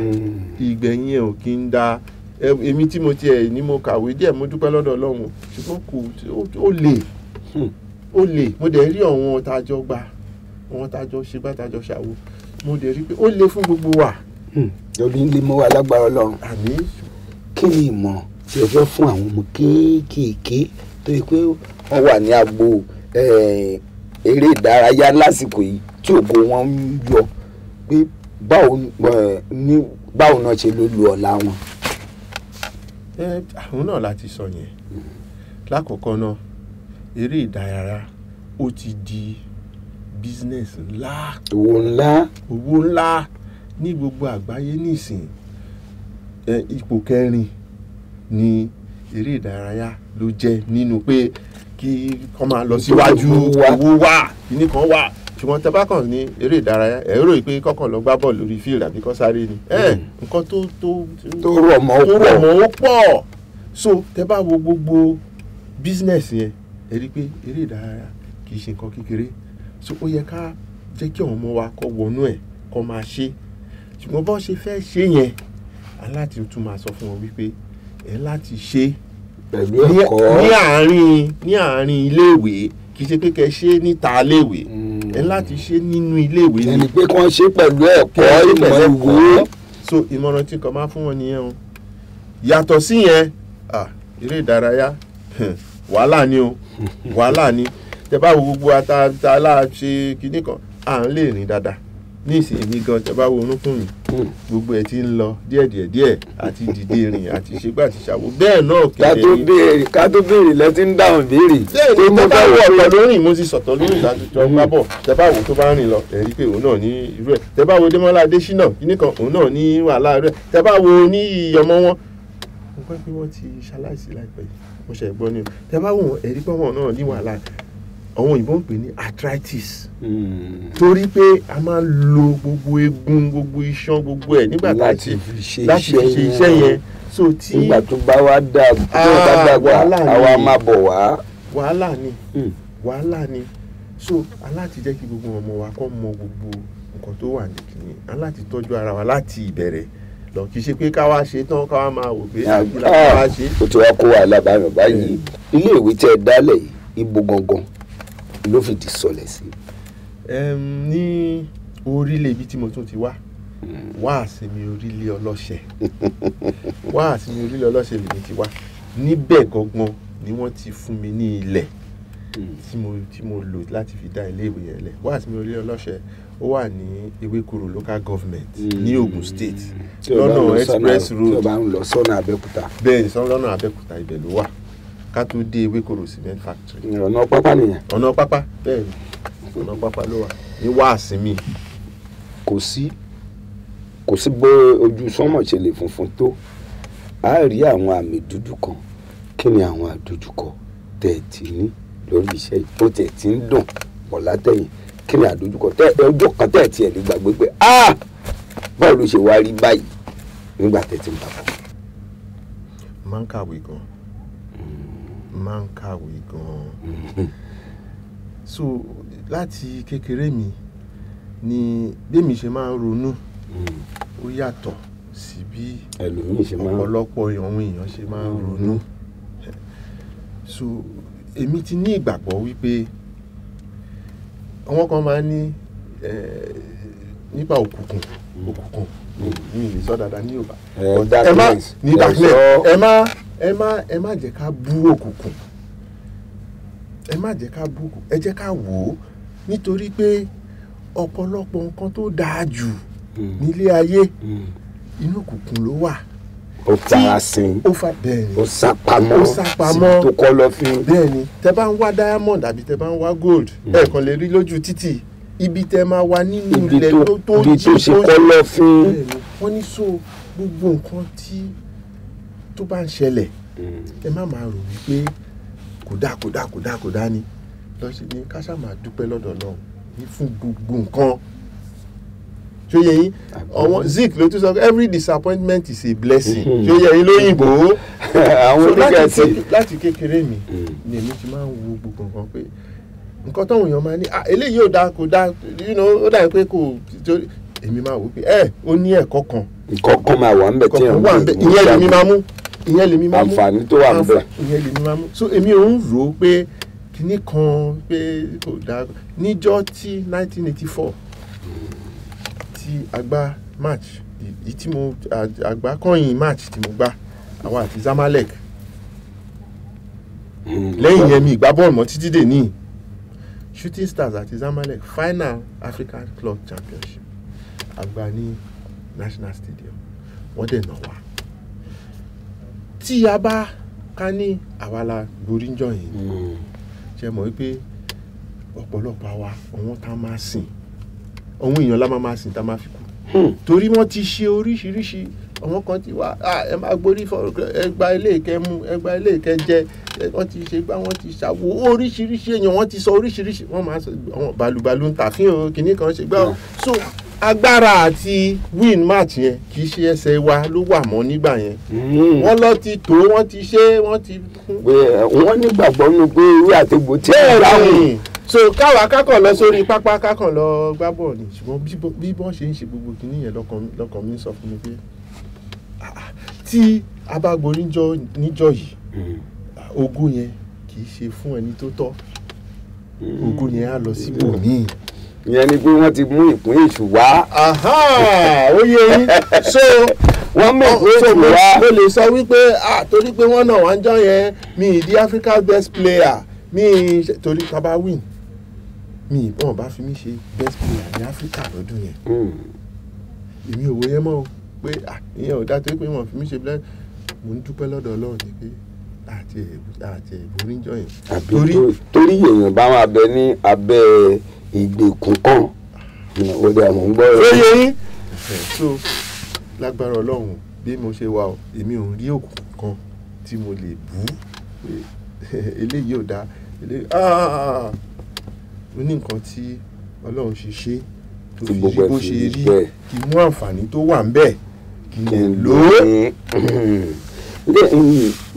ìgbẹ̀yìn ẹ̀ ò kí ń dá èmi tí mo tiẹ̀ ní mo kàwé díẹ̀ mo dúpẹ́ lọ́dọ̀ Ọlọ́run ṣùgbọ́n ó lè mo dẹ̀ rí àwọn tájọ́ gbà àwọn tájọ́ ṣe bá tájọ́ ṣàwó mo dẹ̀ rí pé ó lè fún gbogbo wa. lórí ilé mọ́ wa lágbára Ọlọ́run. àmín. kí ni ìmọ̀ tí o fẹ́ fún àwọn ọmọ kéékèèké tó yẹ pé wọ́n wà ní agbo eré ìdárayá lásìkò yìí tí ògo wọn ń yọ pé báwo náà ṣe ló lu ọ̀la wọn. àwọn náà láti sọ yẹn lákọ̀ọ́kọ́ náà eré ìdárayá ó ti di business ńlá. owó ńlá ní gbogbo àgbáyé nísìn ipò 4 ni eré ìdárayá ló jẹ́ nínú pé kí kọ́ máa lọ síwájú owó wà kíní kan wà ṣùgbọ́n tẹ bá kàn ní eré ìdárayá ẹ rò pé kọ́kàn lọ gbá bọ́ọ̀lù lórí field àbí kọ́ sáré ni nǹkan tó rọ̀ mọ́ ó pọ̀ so tẹ bá wo gbogbo business yẹn ẹ rí pé eré ìdárayá kì í ṣe nǹkan kékeré so ó yẹ ká jẹ́ kí àwọn ọmọ wa kọ́ wọnú ẹ̀ kọ́ máa ṣe ṣùgbọ́n bọ́n ṣe fẹ́ ṣe yẹn aláti tún máa sọ fún wọn wípé ẹ láti ṣe pẹ̀lú ẹ̀kọ́ ní àárín iléèwé kì í ṣe pé kẹ́ ṣe níta iléèwé ẹ láti ṣe nínú iléèwé ẹni pé kí wọ́n ṣe pẹ̀lú ẹ̀kọ́ ìmọ̀ ìwé. so ìmọ̀ràn tí kan máa fún wọn nìyẹn o yàtọ̀ sí yẹn eré ìdárayá wàhálà ni o wàhálà ni tẹ bá wo gbogbo àtàlà ṣe kinní kan à ń lè rìn dáadáa ní ìsinmi gan tẹ bá wo orúnkún mi gbogbo ẹ ti ń lọ díẹ̀ àti dìde rìn àti ṣègbà àti ṣàwò bẹ́ẹ̀ náà kéde ká tó béèrè lẹ́tí ń dáhùn béèrè. bẹ́ẹ̀ ni tẹ bá wo ọ̀tọ̀ lórí mo sì sọ̀tọ̀ lórí ìdájọ́ ń bá bọ̀ tẹ bá wo tó bá rìn lọ ẹ rí pé òun náà ní irú ẹ̀ tẹ bá wo Démọ́lá Adésínà kinní kan òun náà ní wàhálà rẹ̀ tẹ bá wo ní ìyọmọ wọn mo gbọ́ pé wọ́n ti ṣaláìsí láìpẹ́ yìí mo ṣe gbọ́ ni tẹ bá wo ẹ rí pé wọn náà ní wàhálà àwọn òyìnbó ń pè ní arthritis torí pé a máa ń lo gbogbo eegun gbogbo iṣan gbogbo ẹ̀ nígbà láti fi ṣe iṣẹ́ yẹn so tí nígbà tó bá wá dàgbà àwa máa bọ̀ wá. wàhálà ni so aláti jẹ́ kí gbogbo ọmọ wa kọ́ mọ gbogbo nǹkan tó wà ní kìíní aláti tọ́jú ara wa láti ìbẹ̀rẹ̀ lọ kì í ṣe pé ká wá ṣe tán ká wá máa wò pé àgbà wá ṣe. o ti wá kó wàhálà báyọ̀ báyìí ilé ìwé tẹ́ ẹ dálẹ̀ yìí ibo gangan ló fìdí sọlẹ̀ sí. ní orílẹ̀ ibi tí mo tún ti wá àsinmi orílẹ̀ ọlọ́ṣẹ̀ àsinmi orílẹ̀ ọlọ́ṣẹ̀ lèmi ti wá níbẹ̀ gangan ni wọ́n ti fún mi ní ilẹ̀ tí mo lò láti fi dá ilé ìwé yẹn lẹ̀ àsinmi orílẹ̀ ọlọ́ṣẹ̀ ó wà ní Ewékòró local government ní Ogun State lọ́nà express road tí o bá ń lọ sọ́nà Abẹ́òkúta. bẹ́ẹ̀ ni lọ́nà Abẹ́òkúta ibẹ̀ ló wà ká tó dé Ewékòró cement factory. ọ̀nà pápá nìyẹn. ọ̀nà pápá bẹ́ẹ̀ ni ọ̀nà pápá ló wà ní wàásìmí. kò sí bó ojú sánmọ̀ ṣe lè funfun tó a rí àwọn àmì dúdú kan kí ni àwọn àdójúkọ tẹ̀ ẹ̀ tí ní lórí iṣẹ́ yìí ó tẹ̀ tí ń dùn pọ̀ látẹ̀yìn kí ni àdójúkọ tẹ̀ ọjọ́ kan tẹ̀ tí ẹ̀ lè gbàgbé pé báwo ló ṣe wá rí báyìí nígbà tẹ̀ tí ń bàbọ̀. máa ń kàwé gan so láti kékeré mi ni bẹ́mi ṣe máa ń ronú ó yàtọ̀ sí bí ọ̀pọ̀lọpọ̀ àwọn èèyàn ṣe máa ń ronú so èmi ti ní ìgbàgbọ́ wípé àwọn kan máa ń ní nípa òkùnkùn ní ìlú sọ dáadáa ní Yorùbá ní darkness ẹ má jẹ́ ká bú òkùnkùn ẹ jẹ́ ká wò ó nítorí pé ọ̀pọ̀lọpọ̀ nǹkan tó dáa jù nílé ayé inú òkùnkùn ló wà. ó farasin ó sápamọ́ síbi tó kọ́ lọ fún. bẹ́ẹ̀ni tẹ bá ń wá diamond àbí tẹ bá ń wá gold ẹ kàn lè rí lójú títì ibi tẹ máa wà nínú ilẹ̀ tó ṣe kọ́ lọ fún. wọ́n ní so gbogbo nǹkan tó bá ń ṣẹlẹ̀ ẹ má máa rò wípé kò dá ni lọ́sẹ̀ ní ká ṣáà máa dúpẹ́ lọ́dọ̀ náà ní fún gbogbo nǹkan ṣó yẹ yín ọmọ Zik ló tún sọ every disappointment is a blessing ṣó yẹ yín lóyìnbó àwọn oníkẹ́sì láti kékeré mi ni èmi ti máa ń wo gbogbo nǹkan pé nǹkan táwọn èèyàn máa ní eléyìí ò dáa kò dáa ó dà pé kò èmi máa wò pé ó ní ẹ̀kọ́ kan nǹkan kan máa wà ń bẹ̀ tí ìyẹn lèmi máa mú àǹfààní tó wà ń bẹ̀ ìyẹn lèmi máa mú so èmi ò ń rò ó pé kinní kan pé kò dáa níjọ́ tí 1984 tí àgbá match èyí tí mo àgbá kọ́yìn match tí mo gbá àwa àti Zamalek lẹ́yìn yẹn mi ìgbá bọ́ọ̀lù mọ́ títí dè ní Shooting Stars àti Zamalek final African Club Championship àgbá ní National Stadium wọ́n dẹ̀ nà wá tí a bá ká ní àwa la borí ń jọ yìí ṣe mọ̀ wípé ọ̀pọ̀lọpọ̀ àwa àwọn tá a máa sìn àwọn èèyàn la máa sìn tá a máa fi kú torí wọ́n ti ṣe oríṣiríṣi àwọn kan ti wá ẹ máa gborí ẹgbà ilé ìkẹ́ mú ẹgbà ilé ìkẹ́ jẹ wọ́n ti ṣe gbá wọ́n ti ṣàwò oríṣiríṣi èèyàn wọ́n ti sọ oríṣiríṣi wọ́n máa sọ àwọn balùbalù ń tàfihàn kìíní kan ṣe gbá so agbára àti win match yẹn kì í ṣe ẹsẹ̀ wa ló wà mọ́ nígbà yẹn wọ́n lọ ti tó wọ́n ti ṣe wọ́n ti. wọ́n nígbàgbọ́ nínú pé ewé àtegbò tí ẹ̀ ráhùn. so káwa kákàn lọ sórí pápá kákàn lọ gbá bọ́ọ̀lù ṣùgbọ́n bí wọ́n ṣe ń ṣe gbogbo kìíní yẹn lọ́kàn mi sọ fún mi pé tí a bá gborí níjọ́ yìí ogún yẹn kì í ṣe fún ẹni tó tọ́ ogún yẹn á lọ síbòmíì. ìyẹn ni pé wọ́n ti mú ìpín èṣù wá. ó yẹ yín so wọ́n mú ìpín èṣù wá. mo lè sọ wípé torí pé wọ́n náà wá ń jọ yẹn mi ìdí Africa best player mi torí kaba win mi wọ́n bá fi mí ṣe best player ní Africa lọ́dún yẹn èmi ò wo yẹn mọ́ o pé ìyẹn ò dá torí pé wọ́n fi mí ṣe bẹ́ẹ̀ mo ń dúpẹ́ lọ́dọ̀ Ọlọ́run ni pé àti ìborí ń jọ yẹn. torí èèyàn bá wọn abẹ ní abẹ́ ìgbèkùn kan ó dé àmọ́ ń gbọ́ rẹ̀. ó yẹ yín so lágbára Ọlọ́run bí mo ṣe wà èmi ò rí òkùnkùn kan tí mo lè bú pé eléyìí ò dáa eléyìí mo ní nǹkan tí Ọlọ́run ṣe tó fi rí bó ṣe rí kí mú àǹfààní tó wà ń bẹ̀ kí n lò ó.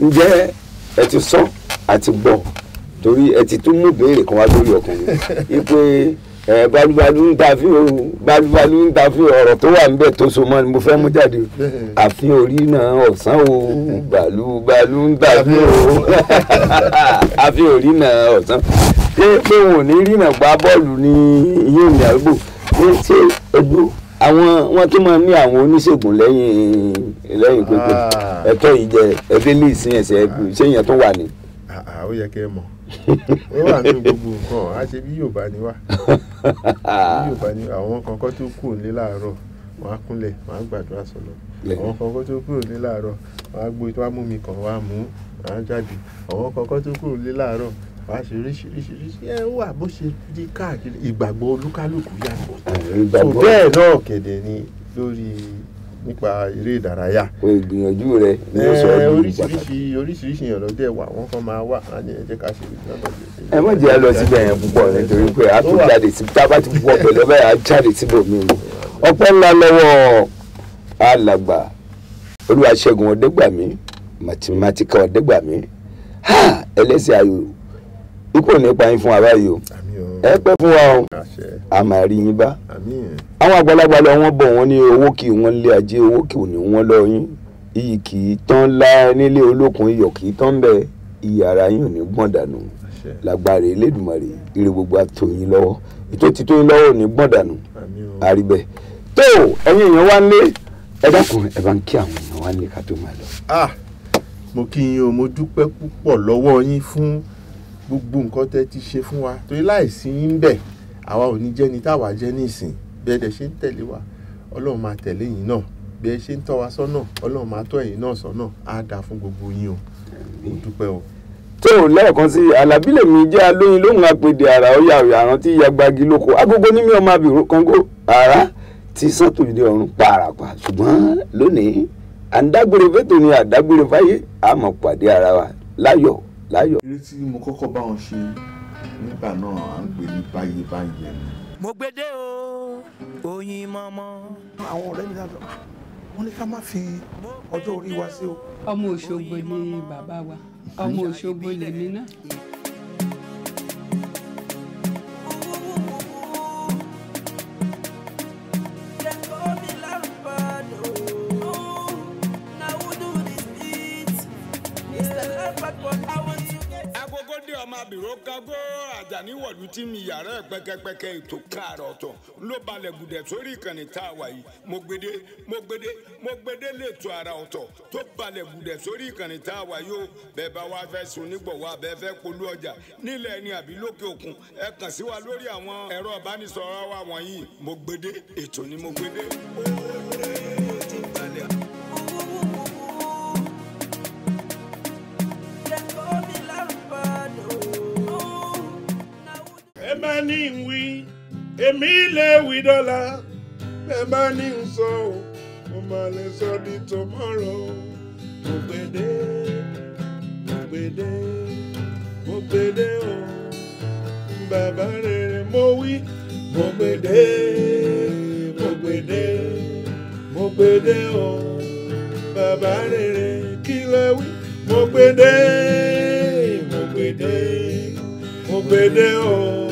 ǹjẹ́ ẹ ti sọ àti gbọ́ torí ẹ ti tún mú béèrè kan wá lórí ọkàn mi wípé balùbalù ń ta fi balùbalù ń ta fi ọ̀rọ̀ tó wà níbẹ̀ tó so mọ́ ni mo fẹ́ mú jáde àfi orí náà ọ̀sán o balùbalù ń ta fi o àfi orí náà ọ̀sán pé wọn ò ní rí náà gbá bọ́ọ̀lù ní iye ìrìn àgbò ní ṣé ẹgbó wọn tún máa ní àwọn oníṣègùn lẹ́yìn pé ẹ̀tọ́ yìí jẹ ẹgbẹ́ lè sin ẹsẹ̀ ṣé yẹn tó wà ní. ó yẹ kẹ́ ẹ mọ̀ ó wà nínú gbogbo nǹkan á ṣe bí Yorùbá ni wá àwọn kankan tó kù nílé láàárọ̀ wọ́n á kúnlẹ̀ wọ́n á gbàdúrà sọ̀lọ̀ àwọn kankan tó kù nílé láàárọ̀ wọ́n á gbé tó wá mú mi kàn wá mú wọ́n á jáde àwọn kankan tó kù nílé láàárọ̀ wọ́n á ṣe oríṣiríṣi wà bó ṣe di káàkiri ìgbàgbọ́ olúkálùkù yàtọ̀ so bẹ́ẹ̀ náà kẹ̀dẹ̀ ni lórí nípa eré ìdárayá. ìgbìyànjú rẹ ní oríṣiríṣi èèyàn lọ́dẹ̀ wà wọ́n kàn máa wà á ní ẹ jẹ́ ká ṣe ẹ má jẹ́ lọ síbẹ̀ yẹn púpọ̀ nítorí pé a tún jáde sí tá a bá ti wọ pẹ̀lú bẹ́ẹ̀ a jáde síbòmí o ọpẹ́ ńlá lọ́wọ́ alàgbà Olúwaṣẹ́gun Ọ̀dẹ́gbàmí mathematical Ọ̀dẹ́gbàmí ẹlẹ́sìn ayò ikú ò ní pa yín fún wa báyìí o ẹ pẹ́ fún wa o a máa rí yín bá àwọn àgbàlagbà lọ wọ́n bọ̀ wọ́n ní owó kì í wọ́n lé ajé owó kì í ní wọ́n lọ yín iyì kì í tán lá nílé olókun iyọ̀ kì í tán bẹ́ẹ̀ iyì ara yín ò ní gbọ̀n dànù lágbára Elédùmarè ire gbogbo àtò yín lọ́wọ́ ètò ti tó yín lọ́wọ́ ò ní gbọ̀n dànù àríbẹ̀ tó ẹ̀yin èèyàn wá lé ẹ dákun ẹ bá ń kí àwọn èèyàn wá lé ká tó máa lọ. mo kí yín o mo dúpẹ́ púpọ̀ lọ́wọ́ yín fún gbogbo nǹkan tẹ́ ti ṣe fún wa torí láìsí yín bẹ̀ àwa ò ní jẹ́ ni táwa jẹ́ nísìn bí ẹ dẹ̀ ṣe ń tẹ̀lé wa Ọlọ́run máa tẹ̀lé yín náà bí ẹ ṣe ń tọ́ wa sọ́nà Ọlọ́run máa tọ́ ẹ̀yin náà sọ́nà á dáa fún gbogbo yín o mo dúpẹ́ o. tó lẹ́ẹ̀kan sí Àlàbí lèmi jẹ́ alóyin lóhùn apèdè àrà ọ̀yà àrùn tí yagbagi lóko agogo ní mi ọmọ abìrún kọ́ńgó àrà ti sọ́tò ìdí ọ̀run pàràpà ṣùgbọ́n lónìí àdágbére fẹ́tò ni àdágbére fáyé àmọ́ pàdé ara wa láyọ̀. eré tí mo kọ́kọ́ bá wọn ṣe nígbà náà à ń pè ní báyé báyé ni. mo gbédè o oyin mọ́mọ́. àwọn ọ̀rẹ́ mi dábọ̀ wọ́n ní ká má fi ọjọ́ orí wa sí o. ọmọ Òṣogbo ni bàbá wa ọmọ Òṣogbo lèmi náà. agogo dé ọmọ abìrò kágó àjàníwọ̀lú tí mi yàrá ẹ̀ pẹ́kẹ́pẹ́kẹ́ ètò káàrọ̀ ọ̀tọ̀ ló balẹ̀ gùdẹ̀ sórí ìkànnì tá a wà yìí mo gbédé lẹ́tọ̀ ara ọ̀tọ̀ tó balẹ̀ gùdẹ̀ sórí ìkànnì tá a wà yìí o bẹ́ẹ̀ bá wá fẹ́ sun nígbọ̀wọ́ abẹ́ fẹ́ polú ọjà nílẹ̀ ẹni àbí lókè òkun ẹ kàn sí wa lórí àwọn ẹ̀rọ ìbánisọ̀rọ̀ wa wọ̀nyí mo gbédé ètò ni mo gbédé. ẹ bá ní ń wí èmi lè wí dọ́là ẹ bá ní ń sọ ò mo máa lè sọ di tomorrow. Mo gbede, mo gbede, mo gbede o. Bàbá rere mo wí. Mo gbede, mo gbede, mo gbede o. Bàbá rere kí lẹ wí. Mo gbede, mo gbede, mo gbede o.